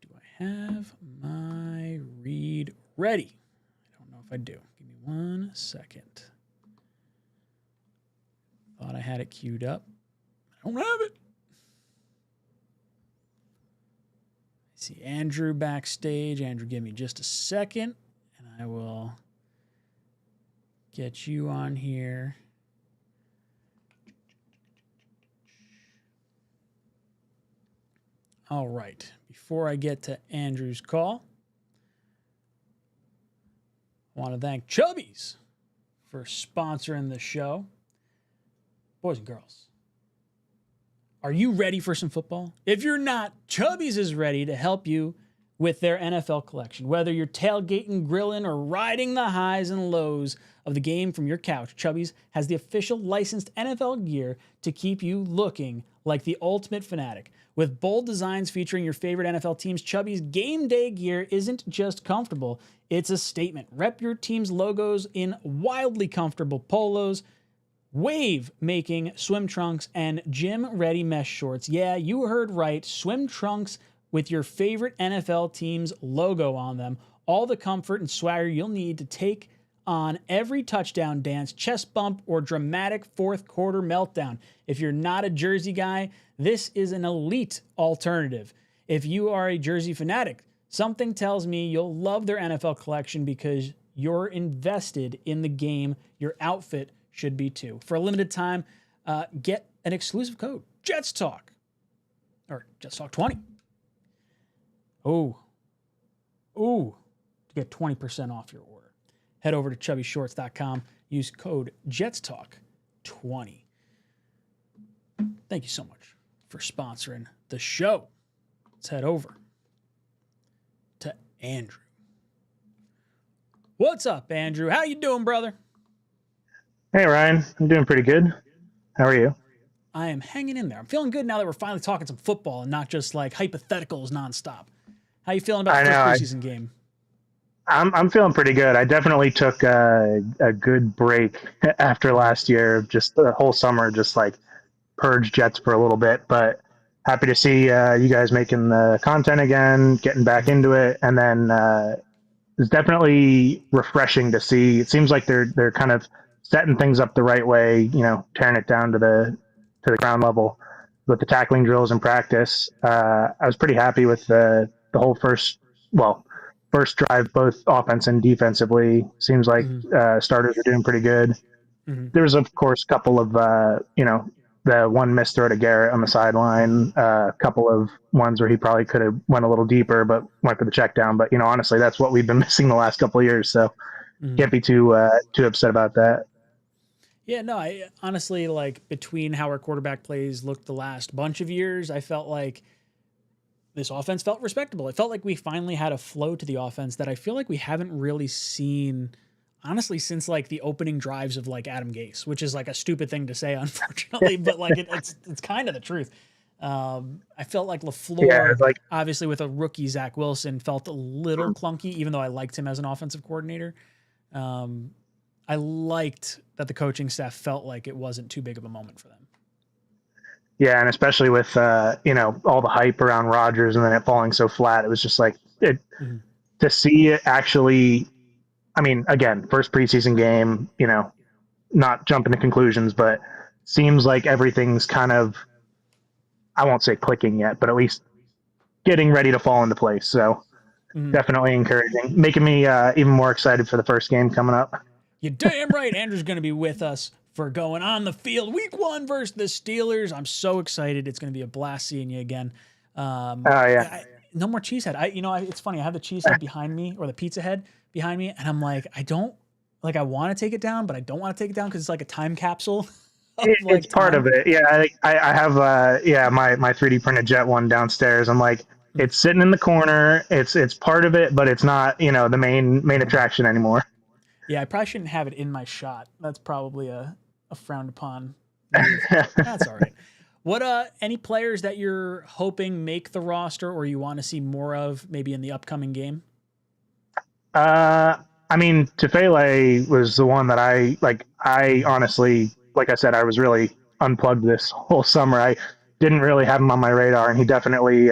Do I have my read ready? I don't know if I do. Give me 1 second. Thought I had it queued up. I don't have it. I see Andrew backstage. Andrew, give me just a second, and I will get you on here. All right. Before I get to Andrew's call, I want to thank Chubbies for sponsoring the show. Boys and girls, are you ready for some football? If you're not, Chubbies is ready to help you with their NFL collection. Whether you're tailgating, grilling, or riding the highs and lows of the game from your couch, Chubbies has the official licensed NFL gear to keep you looking like the ultimate fanatic. With bold designs featuring your favorite NFL teams, Chubbies game day gear isn't just comfortable, it's a statement. Rep your team's logos in wildly comfortable polos, wave-making swim trunks, and gym-ready mesh shorts. Yeah, you heard right. Swim trunks with your favorite NFL team's logo on them. All the comfort and swagger you'll need to take on every touchdown dance, chest bump, or dramatic fourth quarter meltdown. If you're not a jersey guy, this is an elite alternative. If you are a jersey fanatic, something tells me you'll love their NFL collection because you're invested in the game. Your outfit should be too. For a limited time, get an exclusive code, Jets Talk, or Jets Talk 20. To get 20% off your order. Head over to chubbyshorts.com. Use code JetsTalk20. Thank you so much for sponsoring the show. Let's head over to Andrew. What's up, Andrew? How you doing, brother?
Hey, Ryan. I'm doing pretty good. How are you?
I am hanging in there. I'm feeling good now that we're finally talking some football and not just like hypotheticals nonstop. How you feeling about the first preseason game?
I'm feeling pretty good. I definitely took a good break after last year. Just the whole summer, just like purge Jets for a little bit. But happy to see you guys making the content again, getting back into it, and then it's definitely refreshing to see. It seems like they're kind of setting things up the right way. You know, tearing it down to the ground level with the tackling drills in practice. I was pretty happy with the whole first drive, both offense and defensively. Seems like starters are doing pretty good. There was, of course, a couple of, the one missed throw to Garrett on the sideline, a couple of ones where he probably could have went a little deeper, but went for the check down. But, honestly, that's what we've been missing the last couple of years. So can't be too upset about that.
Yeah, no, I honestly, like, between how our quarterback plays looked the last bunch of years, I felt like this offense felt respectable. It felt like we finally had a flow to the offense that I feel like we haven't really seen, honestly, since like the opening drives of like Adam Gase, which is like a stupid thing to say, unfortunately, but like it's kind of the truth. I felt like LaFleur, obviously with a rookie Zach Wilson, felt a little clunky, even though I liked him as an offensive coordinator. I liked that the coaching staff felt like it wasn't too big of a moment for them.
Yeah, and especially with all the hype around Rodgers and then it falling so flat, it was just like it
Mhm.
to see it actually. I mean, again, first preseason game, not jumping to conclusions, but seems like everything's kind of, I won't say clicking yet, but at least getting ready to fall into place. So
Mhm.
definitely encouraging, making me even more excited for the first game coming up.
You're damn right. Andrew's going to be with us for going on the field week 1 versus the Steelers. I'm so excited. It's going to be a blast seeing you again.
Yeah.
No more cheesehead. It's funny. I have the cheesehead behind me, or the pizza head behind me, and I'm like, I want to take it down, but I don't want to take it down because it's like a time capsule.
It's part of it. Yeah, I have my 3D printed jet one downstairs. I'm like, it's sitting in the corner. It's part of it, but it's not the main attraction anymore.
Yeah, I probably shouldn't have it in my shot. That's probably a frowned upon move. That's all right. What any players that you're hoping make the roster or you want to see more of maybe in the upcoming game?
I mean, Tefele was the one that I honestly, like I said, I was really unplugged this whole summer. I didn't really have him on my radar, and he definitely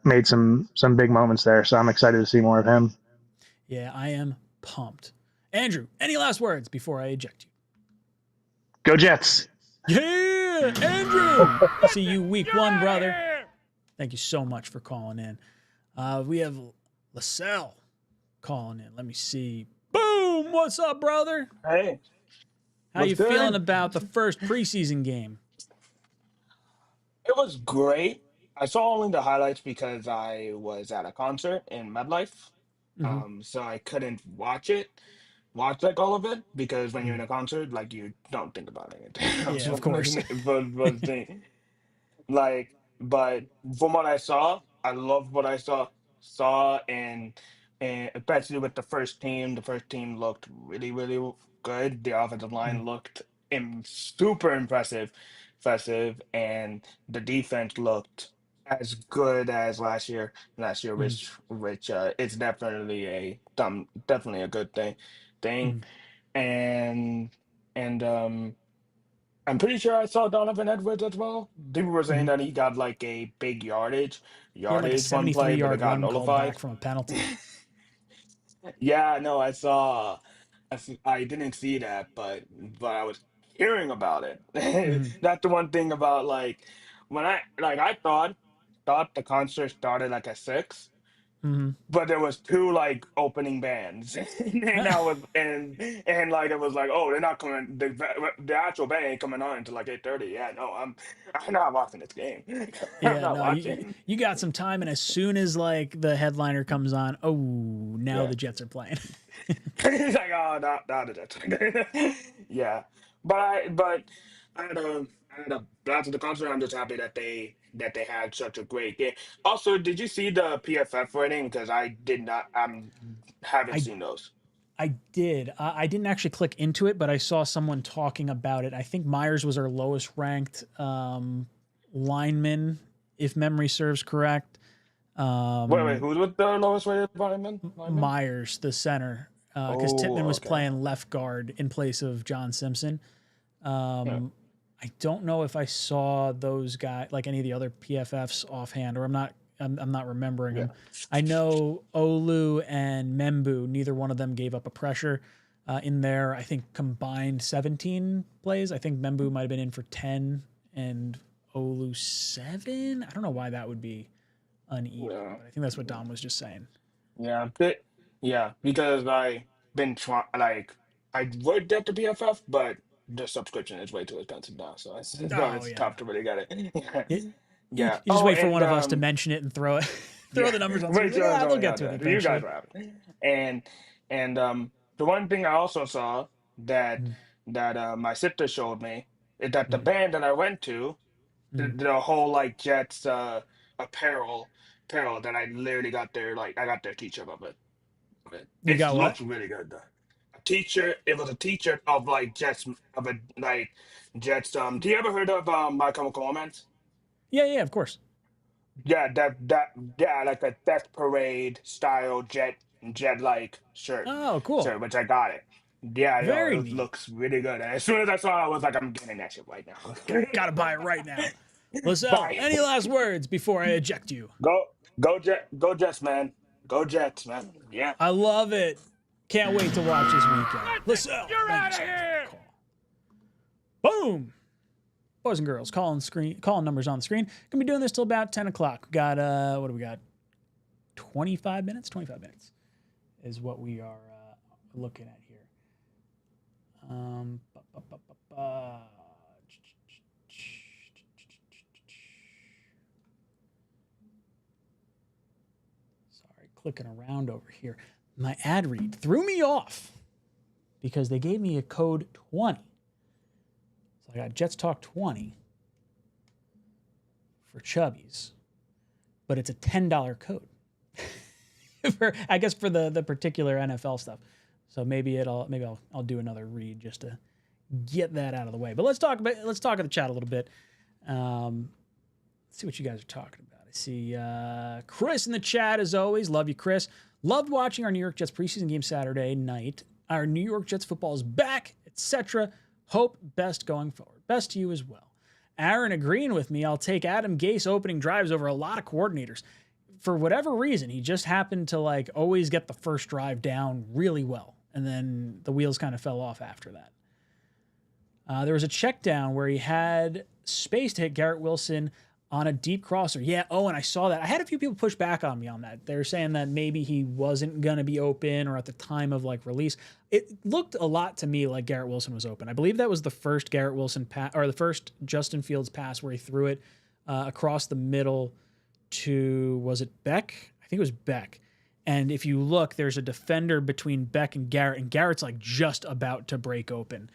made some big moments there. So I'm excited to see more of him.
Yeah, I am pumped. Andrew, any last words before I eject you?
Go Jets!
Yeah, Andrew. See you week 1, brother. Thank you so much for calling in. We have LaSalle calling in. Let me see. Boom! What's up, brother?
Hey,
How
what's
you
good?
feeling about the first preseason game?
It was great. I saw only the highlights because I was at a concert in MedLife.
Mm-hmm.
So I couldn't watch like all of it because when you're
Mm-hmm.
in a concert, like you don't think about anything else.
Yeah, of course.
Was the like, but from what I saw, I loved what I saw and especially with the first team. The first team looked really good. The offensive
Mm-hmm.
line looked super impressive, and the defense looked as good as last year,
Mm-hmm.
which it's definitely a good thing,
Mm-hmm.
and and I'm pretty sure I saw Donovan Edwards as well. People were saying
Mm-hmm.
that he got like a big
He had like a
yardage one play, but it
73-yard
got
run called
nullified.
back from a penalty.
Yeah, no, I didn't see that, but I was hearing about it.
Mm-hmm.
That's the one thing about like when I thought the concert started like at 6,
Mm-hmm.
but there was 2 like opening bands, and I was and like it was like, oh, they're not coming. The actual band ain't coming on until like 8:30. Yeah, no, I'm not watching this game. I'm
Yeah,
not
no, you,
watching.
you got some time, and as soon as like the headliner comes on, oh, now
Yeah.
the Jets are playing.
He's like, oh, not that. Yeah, but I had a blast at the concert. I'm just happy that they had such a great game. Also, did you see the PFF rating? Because I did not. Haven't
I
seen those.
I did. I didn't actually click into it, but I saw someone talking about it. I think Myers was our lowest ranked lineman, if memory serves correct.
Wait,
Um,
who's with the lowest rated lineman?
Myers, the center, because
Oh,
Tippmann was
okay.
playing left guard in place of John Simpson.
Yeah.
I don't know if I saw those guys, like any of the other PFFs offhand, or I'm not remembering
Yeah.
them. I know Olu and Membu, neither one of them gave up a pressure in there. I think combined 17 plays. I think Membu might have been in for 10 and Olu 7. I don't know why that would be uneven,
Yeah.
but I think that's what Dom was just saying.
Yeah, yeah, because I been trying like I worked at the BFF, but the subscription is way too expensive now, so
Oh
it's
yeah.
tough to really get it.
You, you
Yeah.
just
Oh,
wait for
and
one of us to mention it and throw it, throw
yeah,
the numbers on screen.
wait
Like,
till
yeah, they'll
something
get
got
to it
that. You guys
eventually.
were having, and the one thing I also saw that
Mm,
my sister showed me is that the
mm,
band that I went to,
mm.
the whole like Jets apparel apparel that I literally got their like I got their t-shirt of it.
You
It
got what?
looks really good though. A t-shirt. It was a t-shirt of like Jets of a like Jets. Do you ever heard of My Chemical Romance?
Yeah, yeah, of course.
Yeah, yeah, like a Death Parade style jet like
Oh, cool.
shirt, which I got it. Yeah, I
Very
it
neat.
looks really good. And as soon as I saw it, I was like, I'm getting that shit right now.
Gotta buy it right now. Listen,
Bye.
any last words before I eject you?
Go Jets, man. Go Jets, man. Yeah.
I love it. Can't wait to watch this weekend. Listen,
You're
thank
out
you
of
so much for
here.
the call. Boom. Boys and girls, calling numbers on the screen. Gonna be doing this till about 10 o'clock. We got what do we got? 25 minutes? 25 minutes is what we are looking at here. Sorry, clicking around over here. My ad read threw me off because they gave me a code 20. So I got Jets Talk 20 for Chubbies, but it's a $10 code. I guess for the particular NFL stuff. So maybe I'll do another read just to get that out of the way. But let's talk in the chat a little bit. Let's see what you guys are talking about. I see Chris in the chat as always. Love you, Chris. Loved watching our New York Jets preseason game Saturday night. Our New York Jets football is back, etc. Hope best going forward. Best to you as well. Aaron agreeing with me. I'll take Adam Gase opening drives over a lot of coordinators. For whatever reason, he just happened to always get the first drive down really well. And then the wheels kind of fell off after that. There was a check down where he had space to hit Garrett Wilson on a deep crosser. Yeah, and I saw that. I had a few people push back on me on that. They're saying that maybe he wasn't going to be open or at the time of release. It looked a lot to me like Garrett Wilson was open. I believe that was the first Garrett Wilson pass, or the first Justin Fields pass where he threw it across the middle to, was it Beck? I think it was Beck. And if you look, there's a defender between Beck and Garrett's just about to break open.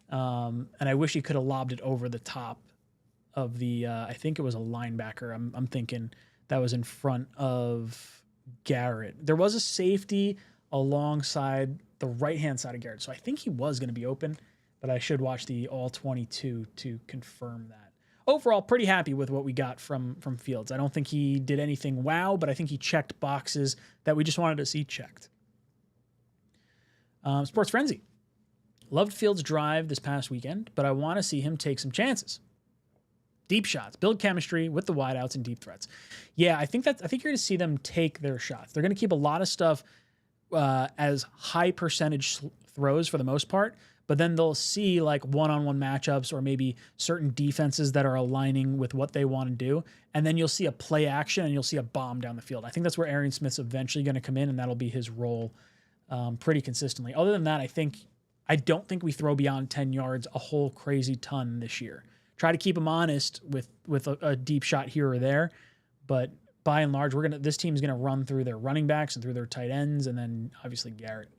And I wish he could have lobbed it over the top of the, I think it was a linebacker. I'm thinking that was in front of Garrett. There was a safety alongside the right-hand side of Garrett. So I think he was going to be open, but I should watch the all 22 to confirm that. Overall, pretty happy with what we got from Fields. I don't think he did anything wow, but I think he checked boxes that we just wanted to see checked. Sports Frenzy. Loved Fields' drive this past weekend, but I want to see him take some chances. Deep shots, build chemistry with the wideouts and deep threats. Yeah, I think you're going to see them take their shots. They're going to keep a lot of stuff as high percentage throws for the most part, but then they'll see one-on-one matchups or maybe certain defenses that are aligning with what they want to do. And then you'll see a play action and you'll see a bomb down the field. I think that's where Arian Smith's eventually going to come in, and that'll be his role pretty consistently. Other than that, I don't think we throw beyond 10 yards a whole crazy ton this year. Try to keep him honest with a deep shot here or there, but by and large, this team's gonna run through their running backs and through their tight ends, and then obviously Garrett.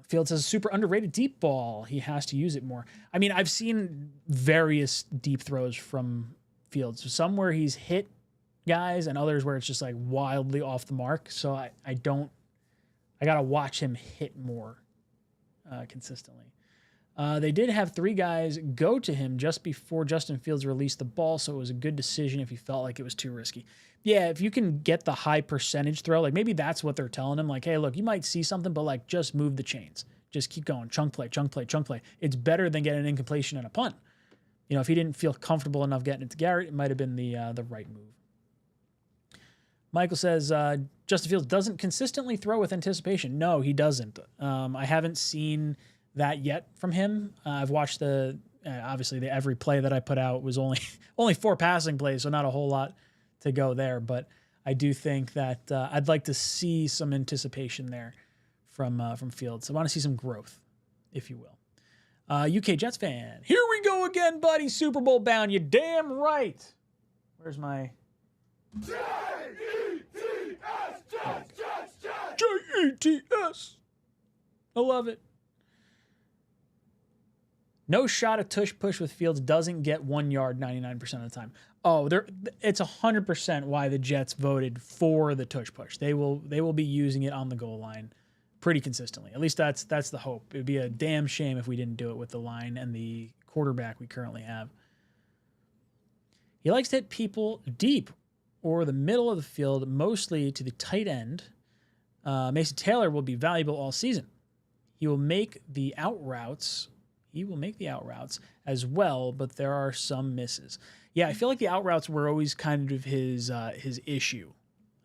Fields has a super underrated deep ball. He has to use it more. I mean, I've seen various deep throws from Fields. Some where he's hit guys, and others where it's just wildly off the mark. So I gotta watch him hit more consistently. They did have 3 guys go to him just before Justin Fields released the ball, so it was a good decision if he felt like it was too risky. Yeah, if you can get the high percentage throw, maybe that's what they're telling him. Hey, look, you might see something, but just move the chains. Just keep going. Chunk play, chunk play, chunk play. It's better than getting an incompletion and a punt. If he didn't feel comfortable enough getting it to Garrett, it might have been the right move. Michael says, Justin Fields doesn't consistently throw with anticipation. No, he doesn't. I haven't seen that yet from him. I've watched obviously every play that I put out was only 4 passing plays, so not a whole lot to go there. But I do think that I'd like to see some anticipation there from Fields. I want to see some growth, if you will. UK Jets fan, here we go again, buddy. Super Bowl bound. You damn right. Where's my Jets? I love it. No shot of tush push with Fields doesn't get 1 yard 99% of the time. Oh, it's 100% why the Jets voted for the tush push. They will be using it on the goal line pretty consistently. At least that's the hope. It would be a damn shame if we didn't do it with the line and the quarterback we currently have. He likes to hit people deep or the middle of the field, mostly to the tight end. Mason Taylor will be valuable all season. He will make the out routes. he will make the out routes as well, but there are some misses. Yeah, I feel like the out routes were always kind of his issue.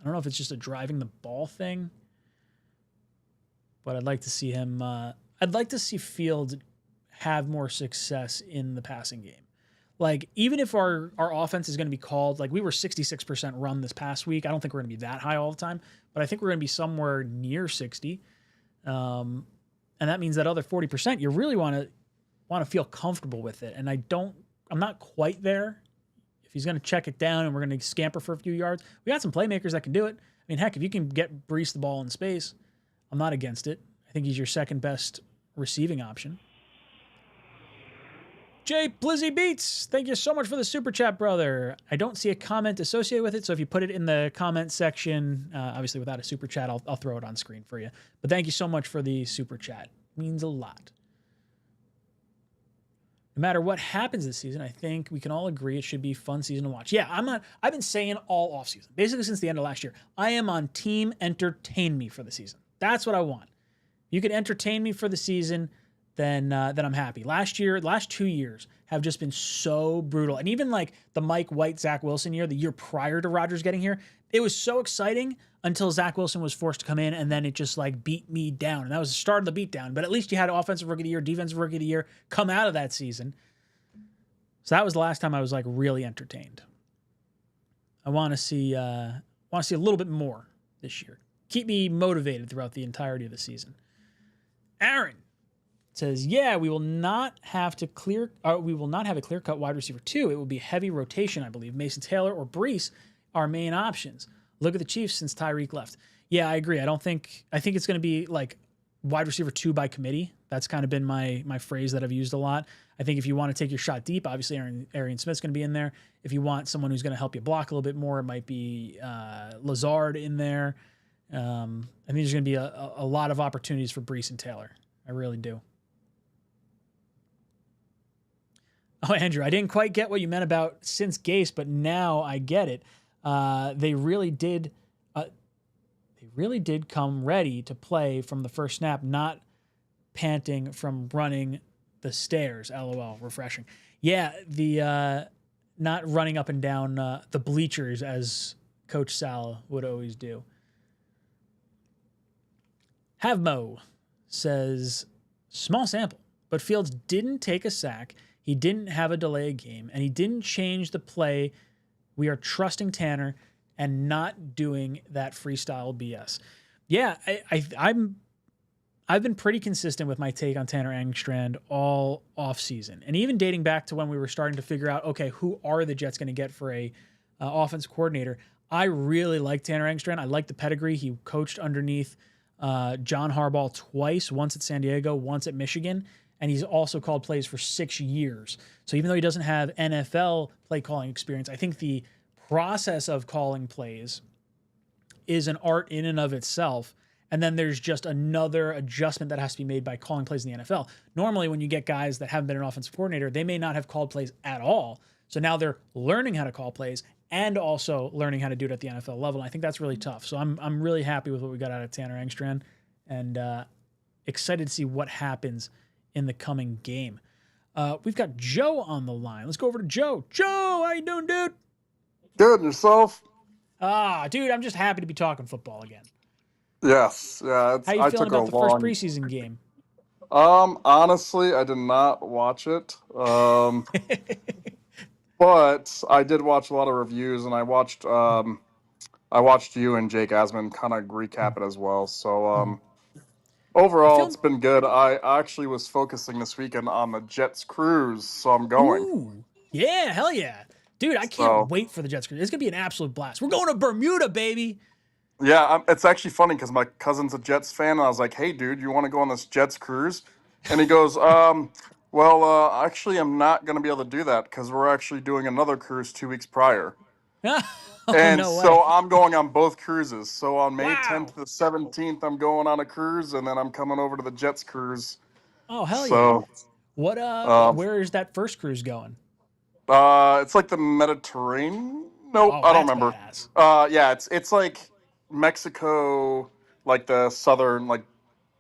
I don't know if it's just a driving the ball thing, but I'd like to see him. I'd like to see Fields have more success in the passing game. Like, even if our offense is going to be called, like we were 66% run this past week, I don't think we're going to be that high all the time, but I think we're going to be somewhere near 60. And that means that other 40%, you really want to feel comfortable with it. And I'm not quite there. If he's going to check it down and we're going to scamper for a few yards, we got some playmakers that can do it. I mean, heck, if you can get Breece the ball in space, I'm not against it. I think he's your second best receiving option. Jay Blizzy Beats, thank you so much for the super chat, brother. I don't see a comment associated with it, so if you put it in the comment section, obviously without a super chat, I'll throw it on screen for you. But thank you so much for the super chat. It means a lot. No matter what happens this season, I think we can all agree it should be a fun season to watch. Yeah, I've been saying all offseason, basically since the end of last year, I am on team entertain me for the season. That's what I want. You can entertain me for the season, then I'm happy. Last 2 years have just been so brutal. And even like the Mike White, Zach Wilson year, the year prior to Rodgers getting here, it was so exciting until Zach Wilson was forced to come in, and then it just like beat me down. And that was the start of the beatdown. But at least you had Offensive Rookie of the Year, Defensive Rookie of the Year come out of that season. So that was the last time I was like really entertained. I want to see a little bit more this year. Keep me motivated throughout the entirety of the season. Aaron says, yeah, we will not have a clear-cut wide receiver 2. It will be heavy rotation, I believe. Mason Taylor or Breece are main options. Look at the Chiefs since Tyreek left. Yeah, I agree. I think it's going to be like wide receiver 2 by committee. That's kind of been my phrase that I've used a lot. I think if you want to take your shot deep, obviously Arian Smith's going to be in there. If you want someone who's going to help you block a little bit more, it might be Lazard in there. I think there's going to be a lot of opportunities for Breece and Taylor. I really do. Oh, Andrew, I didn't quite get what you meant about since Gase, but now I get it. They really did come ready to play from the first snap, not panting from running the stairs. LOL, refreshing. Yeah, the not running up and down the bleachers as Coach Sal would always do. Havmo says, small sample, but Fields didn't take a sack. He didn't have a delay game, and he didn't change the play. We are trusting Tanner and not doing that freestyle BS. Yeah, I've been pretty consistent with my take on Tanner Engstrand all offseason, and even dating back to when we were starting to figure out, okay, who are the Jets going to get for a offense coordinator? I really like Tanner Engstrand. I like the pedigree. He coached underneath John Harbaugh twice, once at San Diego, once at Michigan. And he's also called plays for 6 years. So even though he doesn't have NFL play calling experience, I think the process of calling plays is an art in and of itself. And then there's just another adjustment that has to be made by calling plays in the NFL. Normally, when you get guys that haven't been an offensive coordinator, they may not have called plays at all. So now they're learning how to call plays and also learning how to do it at the NFL level. And I think that's really tough. So I'm really happy with what we got out of Tanner Engstrand and excited to see what happens in the coming game. We've got Joe on the line. Let's go over to Joe. Joe, how you doing, dude?
Good, and yourself?
Dude, I'm just happy to be talking football again.
Yes. Yeah.
How you feeling about the first preseason game?
Honestly, I did not watch it. But I did watch a lot of reviews, and I watched you and Jake Asman kind of recap it as well. So overall, it's been good. I actually was focusing this weekend on the Jets cruise, so I'm going.
Ooh, yeah, hell yeah. Dude, I can't wait for the Jets cruise. It's going to be an absolute blast. We're going to Bermuda, baby.
Yeah, it's actually funny because my cousin's a Jets fan, and I was like, hey, dude, you want to go on this Jets cruise? And he goes, actually, I'm not going to be able to do that because we're actually doing another cruise 2 weeks prior. And
no
so
way.
I'm going on both cruises. So on May 10th to the 17th, I'm going on a cruise, and then I'm coming over to the Jets cruise.
Oh, hell
So,
yeah. What? Where is that first cruise going?
It's like the Mediterranean. Nope, I don't remember.
Badass.
Yeah, it's like Mexico, like the southern, like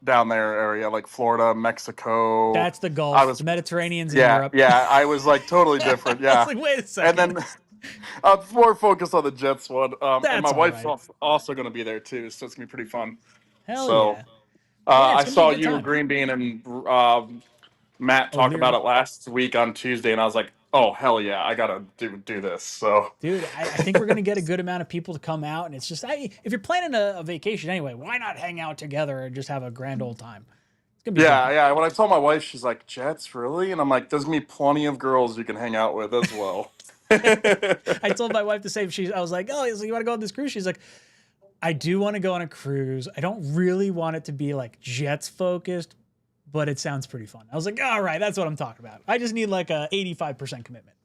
down there area, like Florida, Mexico.
That's the Gulf.
I was
The Mediterranean's in
yeah,
Europe.
yeah. I was like totally different.
I
Yeah,
was like, wait a second.
and then I'm more focused on the Jets one. And my
That's all
wife's
right.
also going to be there too, so it's gonna be pretty fun.
Hell
So
yeah. Yeah,
I
it's gonna be a
saw
good
you,
time.
Green Bean, and Matt talk
O'Leary.
about it last week on Tuesday, and I was like, oh hell yeah, I gotta do this. So
Dude, I think we're going to get a good amount of people to come out. And it's just, if you're planning a vacation anyway, why not hang out together and just have a grand old time? It's going to be
yeah. When I told my wife, she's like, Jets, really? And I'm like, there's me plenty of girls you can hang out with as well.
I told my wife the same. I was like, oh, so you want to go on this cruise? She's like, I do want to go on a cruise. I don't really want it to be like Jets focused, but it sounds pretty fun. I was like, all right, that's what I'm talking about. I just need like a 85% commitment.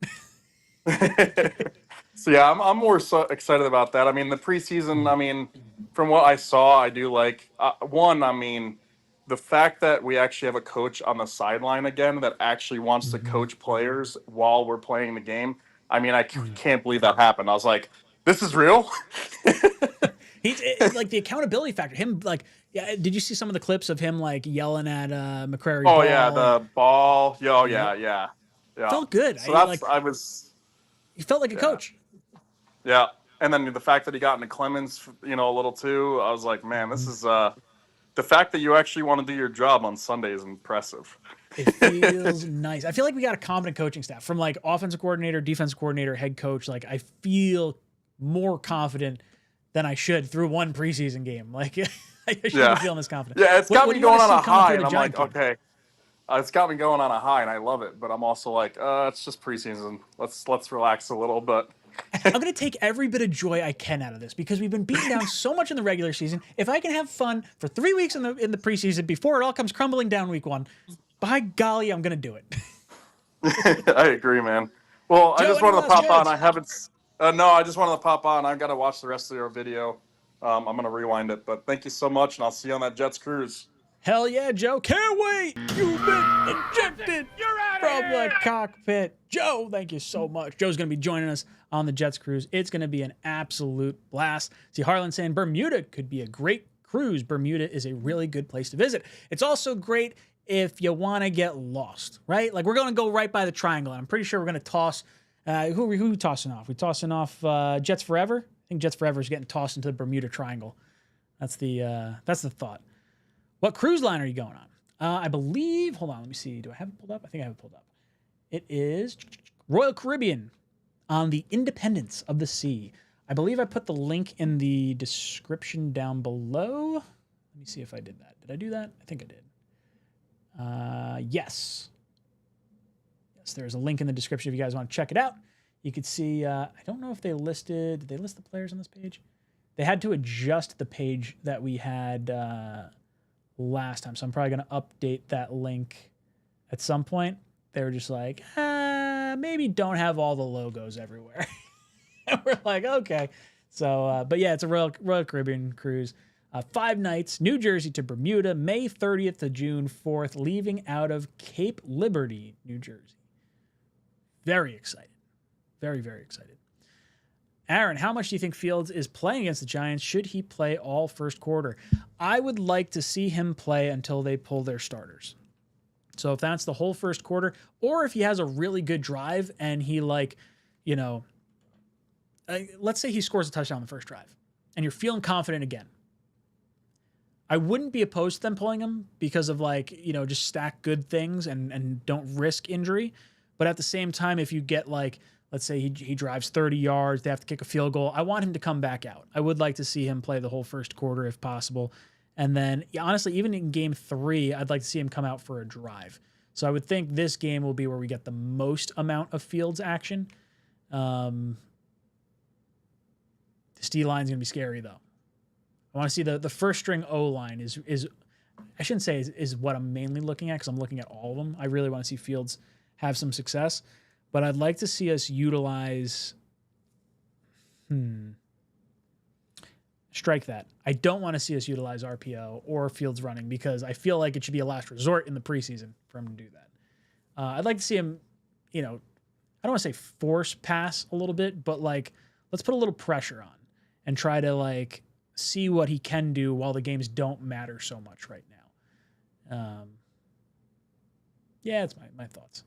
So yeah, I'm more so excited about that. I mean, the preseason. I mean, from what I saw, I do like one. I mean, the fact that we actually have a coach on the sideline again that actually wants to coach players while we're playing the game. I mean, I can't believe that happened. I was like, this is real.
He's like the accountability factor. Him like, yeah. Did you see some of the clips of him like yelling at McCrary?
Oh
Ball?
yeah, the ball. Oh yeah.
Felt good.
So I was.
He felt like a coach.
Yeah, and then the fact that he got into Clemens, a little too. I was like, man, this is the fact that you actually want to do your job on Sunday is impressive.
It feels nice. I feel like we got a competent coaching staff from like offensive coordinator, defensive coordinator, head coach. Like I feel more confident than I should through one preseason game. Like I shouldn't be feeling this confident.
Yeah, it's got me going on a high, and I'm like,
game?
okay. It's got me going on a high, and I love it. But I'm also like, it's just preseason. Let's relax a little bit.
I'm going to take every bit of joy I can out of this because we've been beaten down so much in the regular season. If I can have fun for 3 weeks in the preseason before it all comes crumbling down week 1, by golly, I'm going to do it.
I agree, man. Well,
Joe,
I just wanted to pop on.
Jets?
I haven't. No, I just wanted to pop on. I've got to watch the rest of your video. I'm going to rewind it. But thank you so much, and I'll see you on that Jets cruise.
Hell yeah, Joe. Can't wait. You've been ejected from the cockpit. Joe, thank you so much. Joe's going to be joining us on the Jets cruise. It's going to be an absolute blast. See, Harlan saying Bermuda could be a great cruise. Bermuda is a really good place to visit. It's also great if you want to get lost, right? Like we're going to go right by the triangle, and I'm pretty sure we're going to toss. Who are we tossing off? We tossing off Jets Forever? I think Jets Forever is getting tossed into the Bermuda Triangle. That's the thought. What cruise line are you going on? I believe, hold on, let me see. Do I have it pulled up? I think I have it pulled up. It is Royal Caribbean on the Independence of the Sea. I believe I put the link in the description down below. Let me see if I did that. Did I do that? I think I did. Yes. Yes, there's a link in the description if you guys want to check it out. You could see, I don't know if did they list the players on this page? They had to adjust the page that we had last time. So I'm probably going to update that link at some point. They were just like, maybe don't have all the logos everywhere. And we're like, okay. So, but yeah, it's a Royal Caribbean cruise. 5 nights, New Jersey to Bermuda, May 30th to June 4th, leaving out of Cape Liberty, New Jersey. Very excited. Very, very excited. Aaron, how much do you think Fields is playing against the Giants? Should he play all first quarter? I would like to see him play until they pull their starters. So if that's the whole first quarter, or if he has a really good drive and he let's say he scores a touchdown on the first drive and you're feeling confident again. I wouldn't be opposed to them pulling him because of just stack good things and don't risk injury. But at the same time, if you get let's say he drives 30 yards, they have to kick a field goal, I want him to come back out. I would like to see him play the whole first quarter if possible. And then, honestly, even in game 3, I'd like to see him come out for a drive. So I would think this game will be where we get the most amount of Fields action. The D line is going to be scary, though. I want to see the first string O-line is I shouldn't say is what I'm mainly looking at because I'm looking at all of them. I really want to see Fields have some success. But I'd like to see us utilize. Strike that. I don't want to see us utilize RPO or Fields running because I feel like it should be a last resort in the preseason for him to do that. I'd like to see him, I don't want to say force pass a little bit, but let's put a little pressure on and try to see what he can do while the games don't matter so much right now. Yeah, that's my thoughts.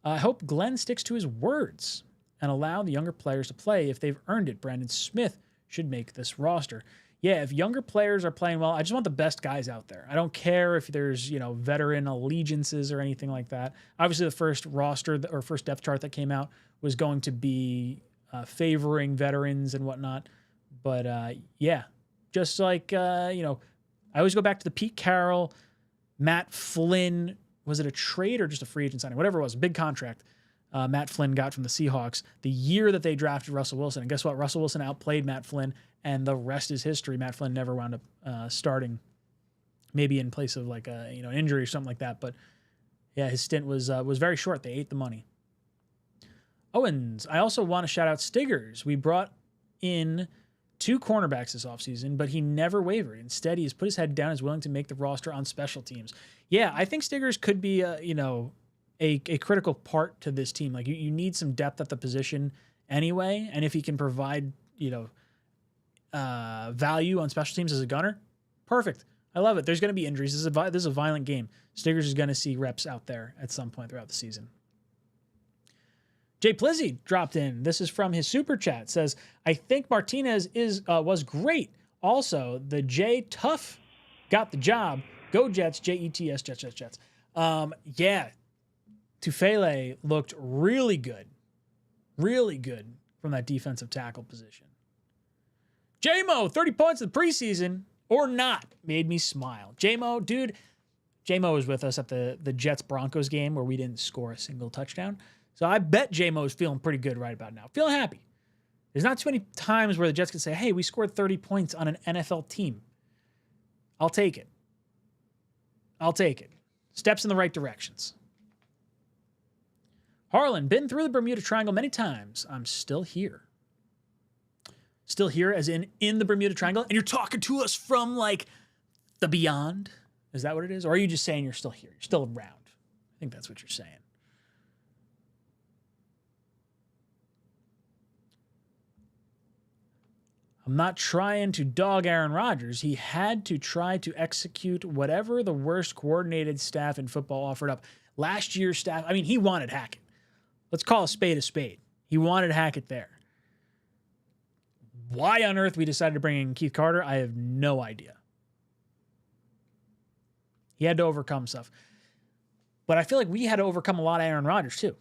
I hope Glenn sticks to his words and allow the younger players to play if they've earned it. Brandon Smith should make this roster. Yeah, if younger players are playing well, I just want the best guys out there. I don't care if there's, veteran allegiances or anything like that. Obviously, the first roster or first depth chart that came out was going to be favoring veterans and whatnot. But yeah, just like, I always go back to the Pete Carroll, Matt Flynn. Was it a trade or just a free agent signing? Whatever it was, a big contract Matt Flynn got from the Seahawks the year that they drafted Russell Wilson. And guess what? Russell Wilson outplayed Matt Flynn, and the rest is history. Matt Flynn never wound up starting, maybe in place of like an injury or something like that. But yeah, his stint was very short. They ate the money. Owens, I also want to shout out Stiggers. We brought in 2 cornerbacks this offseason, but he never wavered. Instead, he has put his head down and is willing to make the roster on special teams. Yeah, I think Stiggers could be a critical part to this team. Like you need some depth at the position anyway, and if he can provide value on special teams as a gunner, perfect. I love it. There's going to be injuries. This is a violent game. Stiggers is going to see reps out there at some point throughout the season. Jay Plizzy dropped in. This is from his super chat. Says, I think Martinez was great. Also, the J Tough got the job. Go Jets, Jets, Jets. Yeah, Tufele looked really good from that defensive tackle position. J-Mo, 30 points in the preseason or not, made me smile. J-Mo, dude, J-Mo was with us at the Jets-Broncos game where we didn't score a single touchdown. So I bet J-Mo is feeling pretty good right about now. Feeling happy. There's not too many times where the Jets can say, hey, we scored 30 points on an NFL team. I'll take it. Steps in the right directions. Harlan, been through the Bermuda Triangle many times. I'm still here. Still here as in the Bermuda Triangle? And you're talking to us from, like, the beyond? Is that what it is? Or are you just saying you're still here? You're still around? I think that's what you're saying. I'm not trying to dog Aaron Rodgers. He had to try to execute whatever the worst coordinated staff in football offered up. Last year's staff, I mean, he wanted Hackett. Let's call a spade a spade. He wanted Hackett there. Why on earth we decided to bring in Keith Carter, I have no idea. He had to overcome stuff. But I feel like we had to overcome a lot of Aaron Rodgers too.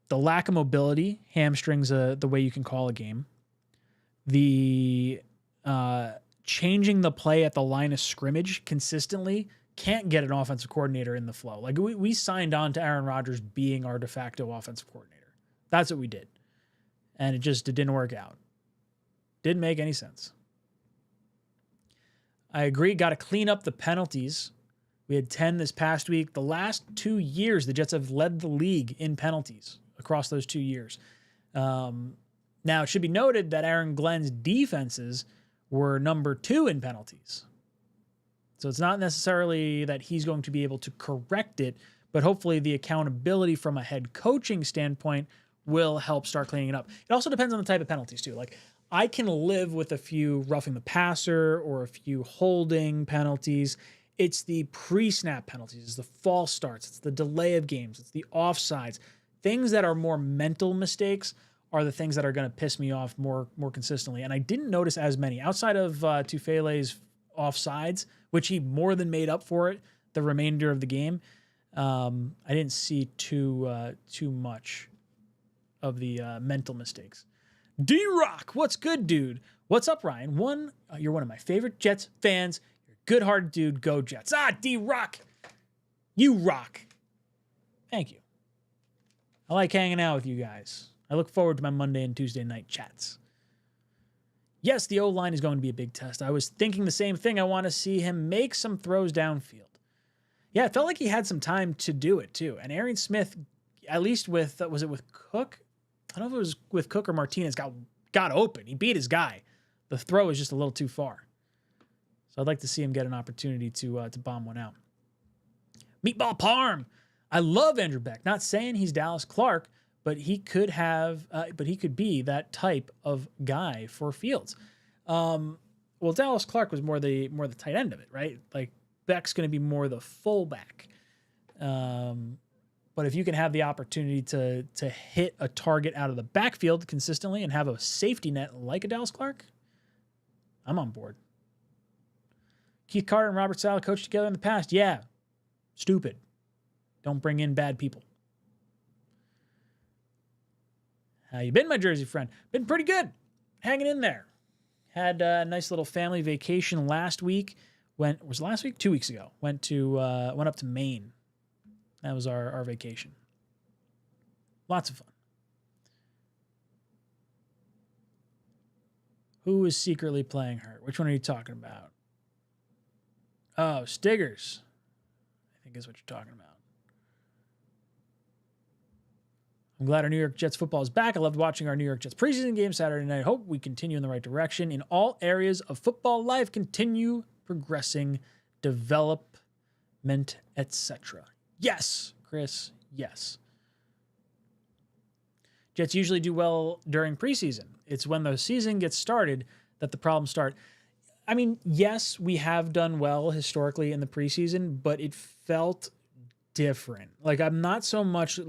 The lack of mobility hamstrings the way you can call a game. The changing the play at the line of scrimmage consistently can't get an offensive coordinator in the flow. Like we signed on to Aaron Rodgers being our de facto offensive coordinator. That's what we did. And it didn't work out. Didn't make any sense. I agree. Got to clean up the penalties. We had 10 this past week. The last 2 years, the Jets have led the league in penalties across those 2 years. Now, it should be noted that Aaron Glenn's defenses were number 2 in penalties. So it's not necessarily that he's going to be able to correct it, but hopefully the accountability from a head coaching standpoint will help start cleaning it up. It also depends on the type of penalties too. Like I can live with a few roughing the passer or a few holding penalties. It's the pre-snap penalties, it's the false starts, it's the delay of games, it's the offsides. Things that are more mental mistakes are the things that are going to piss me off more consistently. And I didn't notice as many outside of Tufele's offsides, which he more than made up for it the remainder of the game. I didn't see too much of the mental mistakes. D-Rock, what's good, dude? What's up, Ryan? You're one of my favorite Jets fans. You're a good-hearted dude. Go Jets. D-Rock. You rock. Thank you. I like hanging out with you guys. I look forward to my Monday and Tuesday night chats. Yes, the O-line is going to be a big test. I was thinking the same thing. I want to see him make some throws downfield. Yeah, it felt like he had some time to do it, too. And Arian Smith, at least with, was it with Cook? I don't know if it was with Cook or Martinez, got open. He beat his guy. The throw was just a little too far. So I'd like to see him get an opportunity to bomb one out. Meatball Parm. I love Andrew Beck. Not saying he's Dallas Clark, but he could be that type of guy for Fields. Well, Dallas Clark was more the tight end of it, right? Like Beck's going to be more the fullback. But if you can have the opportunity to hit a target out of the backfield consistently and have a safety net like a Dallas Clark, I'm on board. Keith Carter and Robert Saleh coached together in the past. Yeah. Stupid. Don't bring in bad people. How you been, my Jersey friend? Been pretty good. Hanging in there. Had a nice little family vacation last week. Was it last week? 2 weeks ago. Went up to Maine. That was our vacation. Lots of fun. Who is secretly playing hurt? Which one are you talking about? Oh, Stiggers, I think is what you're talking about. I'm glad our New York Jets football is back. I loved watching our New York Jets preseason game Saturday night. I hope we continue in the right direction in all areas of football life. Continue progressing, development, etc. Yes, Chris, yes. Jets usually do well during preseason. It's when the season gets started that the problems start. I mean, yes, we have done well historically in the preseason, but it felt different. Like, I'm not so much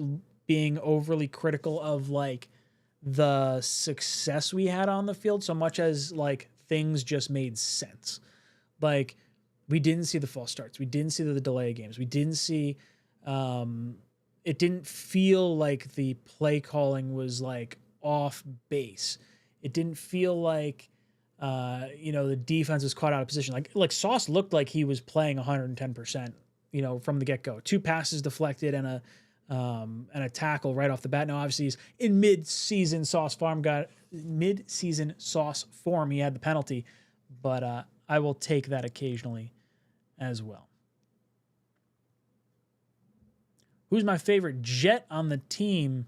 being overly critical of like the success we had on the field so much as like things just made sense. Like, we didn't see the false starts. We didn't see the delay games. We didn't see, it didn't feel like the play calling was like off base. It didn't feel like, the defense was caught out of position. Like Sauce looked like he was playing 110%, from the get-go. 2 passes deflected and a tackle right off the bat. Now, obviously, he's in mid-season Sauce form. He had the penalty, but I will take that occasionally as well. Who's my favorite Jet on the team,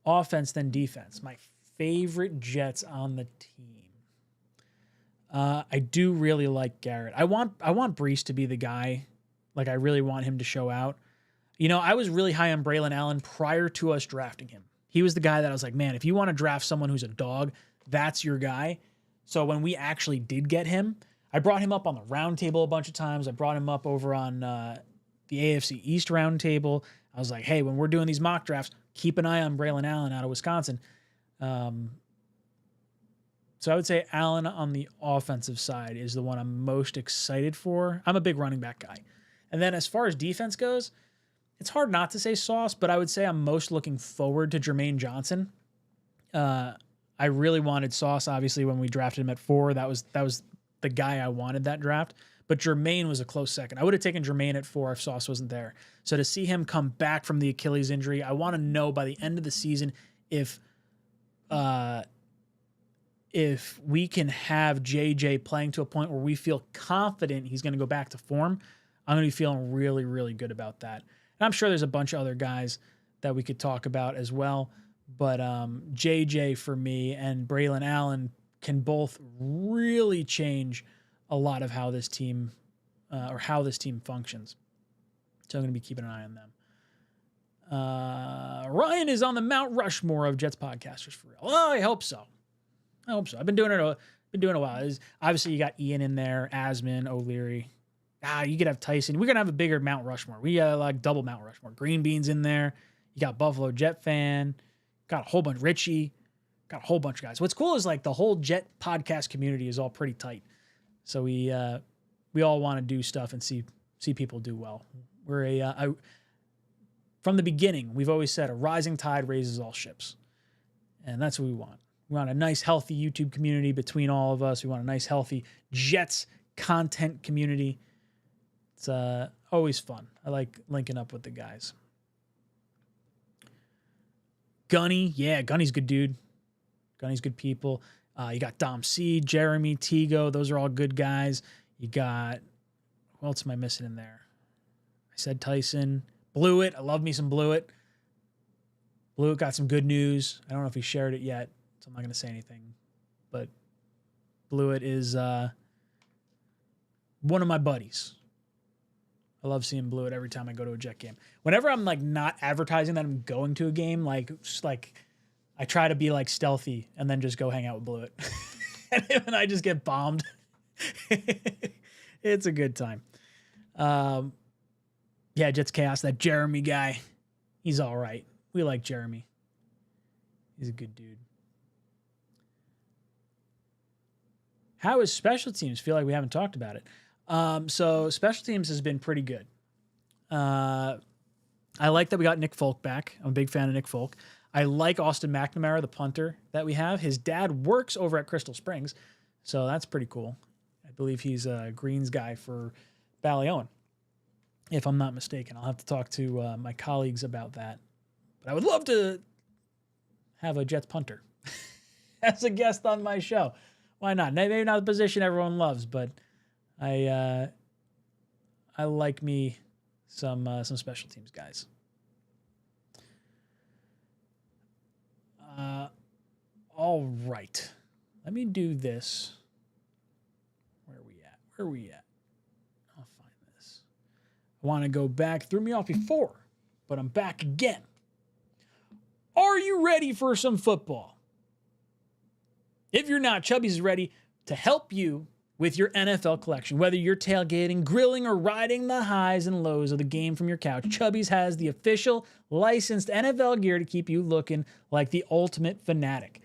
offense then defense? My favorite Jets on the team. I do really like Garrett. I want Breece to be the guy. Like, I really want him to show out. I was really high on Braylon Allen prior to us drafting him. He was the guy that I was like, man, if you want to draft someone who's a dog, that's your guy. So when we actually did get him, I brought him up on the round table a bunch of times. I brought him up over on the AFC East round table. I was like, hey, when we're doing these mock drafts, keep an eye on Braylon Allen out of Wisconsin. So I would say Allen on the offensive side is the one I'm most excited for. I'm a big running back guy. And then as far as defense goes, it's hard not to say Sauce, but I would say I'm most looking forward to Jermaine Johnson. I really wanted Sauce, obviously, when we drafted him at 4. That was the guy I wanted that draft. But Jermaine was a close second. I would have taken Jermaine at 4 if Sauce wasn't there. So to see him come back from the Achilles injury, I want to know by the end of the season if we can have JJ playing to a point where we feel confident he's going to go back to form. I'm going to be feeling really, really good about that. And I'm sure there's a bunch of other guys that we could talk about as well. But JJ for me and Braylon Allen can both really change a lot of how this team functions. So I'm going to be keeping an eye on them. Ryan is on the Mount Rushmore of Jets podcasters for real. Oh, I hope so. I've been doing it a while. Obviously, you got Ian in there, Asman, O'Leary. You could have Tyson. We're gonna have a bigger Mount Rushmore. We got like double Mount Rushmore. Green Bean's in there. You got Buffalo Jet fan. Got a whole bunch. Richie. Got a whole bunch of guys. What's cool is like the whole Jet podcast community is all pretty tight. So we all want to do stuff and see people do well. We're from the beginning, we've always said a rising tide raises all ships, and that's what we want. We want a nice, healthy YouTube community between all of us. We want a nice, healthy Jets content community. It's always fun. I like linking up with the guys. Gunny. Yeah, Gunny's good dude. Gunny's good people. You got Dom C, Jeremy, Tigo. Those are all good guys. You got, who else am I missing in there? I said Tyson. Blewett. I love me some Blewett. Blewett got some good news. I don't know if he shared it yet, so I'm not going to say anything. But Blewett is one of my buddies. I love seeing Blewett every time I go to a Jet game. Whenever I'm like not advertising that I'm going to a game, like I try to be like stealthy and then just go hang out with Blewett. And I just get bombed. It's a good time. Yeah, Jets Chaos, that Jeremy guy. He's all right. We like Jeremy. He's a good dude. How is special teams? Feel like we haven't talked about it. So special teams has been pretty good. I like that we got Nick Folk back. I'm a big fan of Nick Folk. I like Austin McNamara, the punter that we have. His dad works over at Crystal Springs, so that's pretty cool. I believe he's a greens guy for Ballyowen, if I'm not mistaken. I'll have to talk to my colleagues about that. But I would love to have a Jets punter as a guest on my show. Why not? Maybe not the position everyone loves, but I like me some special teams guys. All right, let me do this. Where are we at? I'll find this. I want to go back. Threw me off before, but I'm back again. Are you ready for some football? If you're not, Chubby's is ready to help you with your NFL collection. Whether you're tailgating, grilling, or riding the highs and lows of the game from your couch, Chubby's has the official licensed NFL gear to keep you looking like the ultimate fanatic.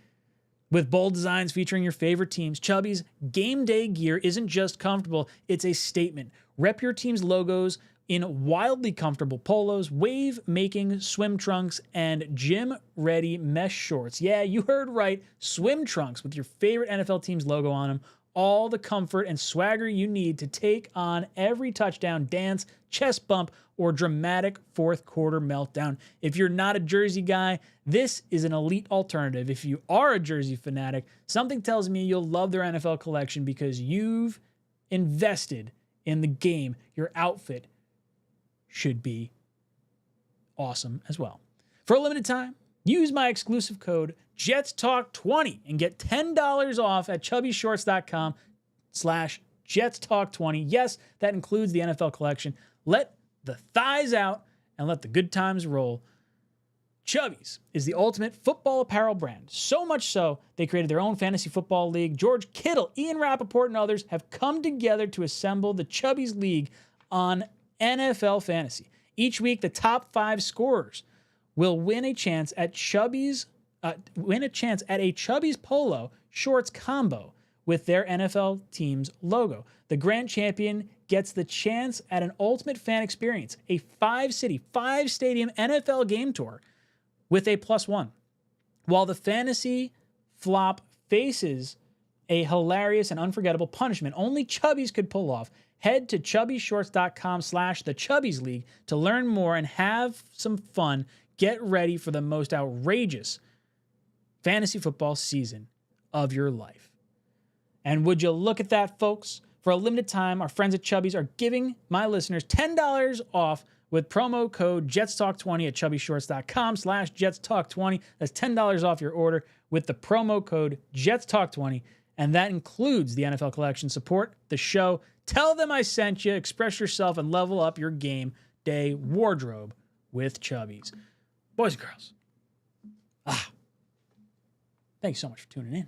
With bold designs featuring your favorite teams, Chubby's game day gear isn't just comfortable, it's a statement. Rep your team's logos in wildly comfortable polos, wave-making swim trunks, and gym-ready mesh shorts. Yeah, you heard right. Swim trunks with your favorite NFL team's logo on them. All the comfort and swagger you need to take on every touchdown, dance, chest bump, or dramatic fourth quarter meltdown. If you're not a jersey guy, this is an elite alternative. If you are a jersey fanatic, something tells me you'll love their NFL collection because you've invested in the game. Your outfit should be awesome as well. For a limited time, use my exclusive code JetsTalk20 and get $10 off at chubbyshorts.com/JetsTalk20. Yes, that includes the NFL collection. Let the thighs out and let the good times roll. Chubby's is the ultimate football apparel brand. So much so, they created their own fantasy football league. George Kittle, Ian Rappaport, and others have come together to assemble the Chubby's League on NFL Fantasy. Each week, the top 5 scorers will win a chance at a Chubby's polo shorts combo with their NFL team's logo. The grand champion gets the chance at an ultimate fan experience, a 5-city, 5-stadium NFL game tour with a +1. While the fantasy flop faces a hilarious and unforgettable punishment only Chubby's could pull off, head to chubbyshorts.com/thechubbiesleague to learn more and have some fun. Get ready for the most outrageous fantasy football season of your life. And would you look at that, folks? For a limited time, our friends at Chubby's are giving my listeners $10 off with promo code JetsTalk20 at chubbyshorts.com/JetsTalk20. That's $10 off your order with the promo code JetsTalk20. And that includes the NFL collection. Support the show. Tell them I sent you. Express yourself and level up your game day wardrobe with Chubby's. Boys and girls, thanks so much for tuning in.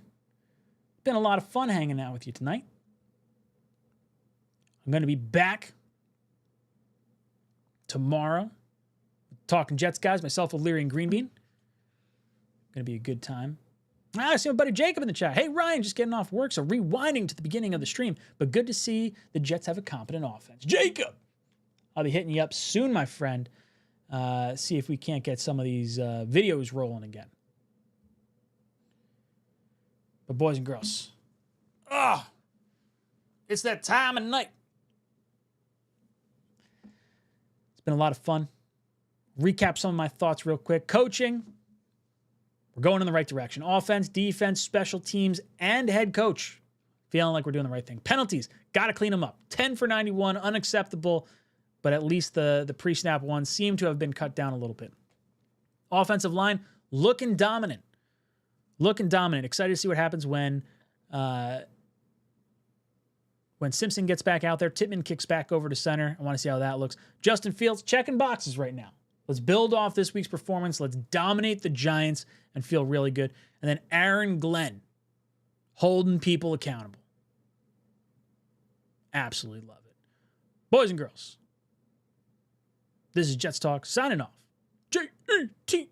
Been a lot of fun hanging out with you tonight. I'm going to be back tomorrow talking Jets guys, myself, O'Leary, and Greenbean. Going to be a good time. I see my buddy Jacob in the chat. Hey, Ryan, just getting off work, so rewinding to the beginning of the stream. But good to see the Jets have a competent offense. Jacob! I'll be hitting you up soon, my friend. See if we can't get some of these videos rolling again. But boys and girls, it's that time of night. It's been a lot of fun. Recap some of my thoughts real quick. Coaching, we're going in the right direction. Offense, defense, special teams, and head coach. Feeling like we're doing the right thing. Penalties, got to clean them up. 10 for 91, unacceptable, but at least the pre-snap ones seem to have been cut down a little bit. Offensive line, looking dominant. Excited to see what happens when Simpson gets back out there. Tittman kicks back over to center. I want to see how that looks. Justin Fields checking boxes right now. Let's build off this week's performance. Let's dominate the Giants and feel really good. And then Aaron Glenn holding people accountable. Absolutely love it. Boys and girls, this is Jets Talk signing off. JETS.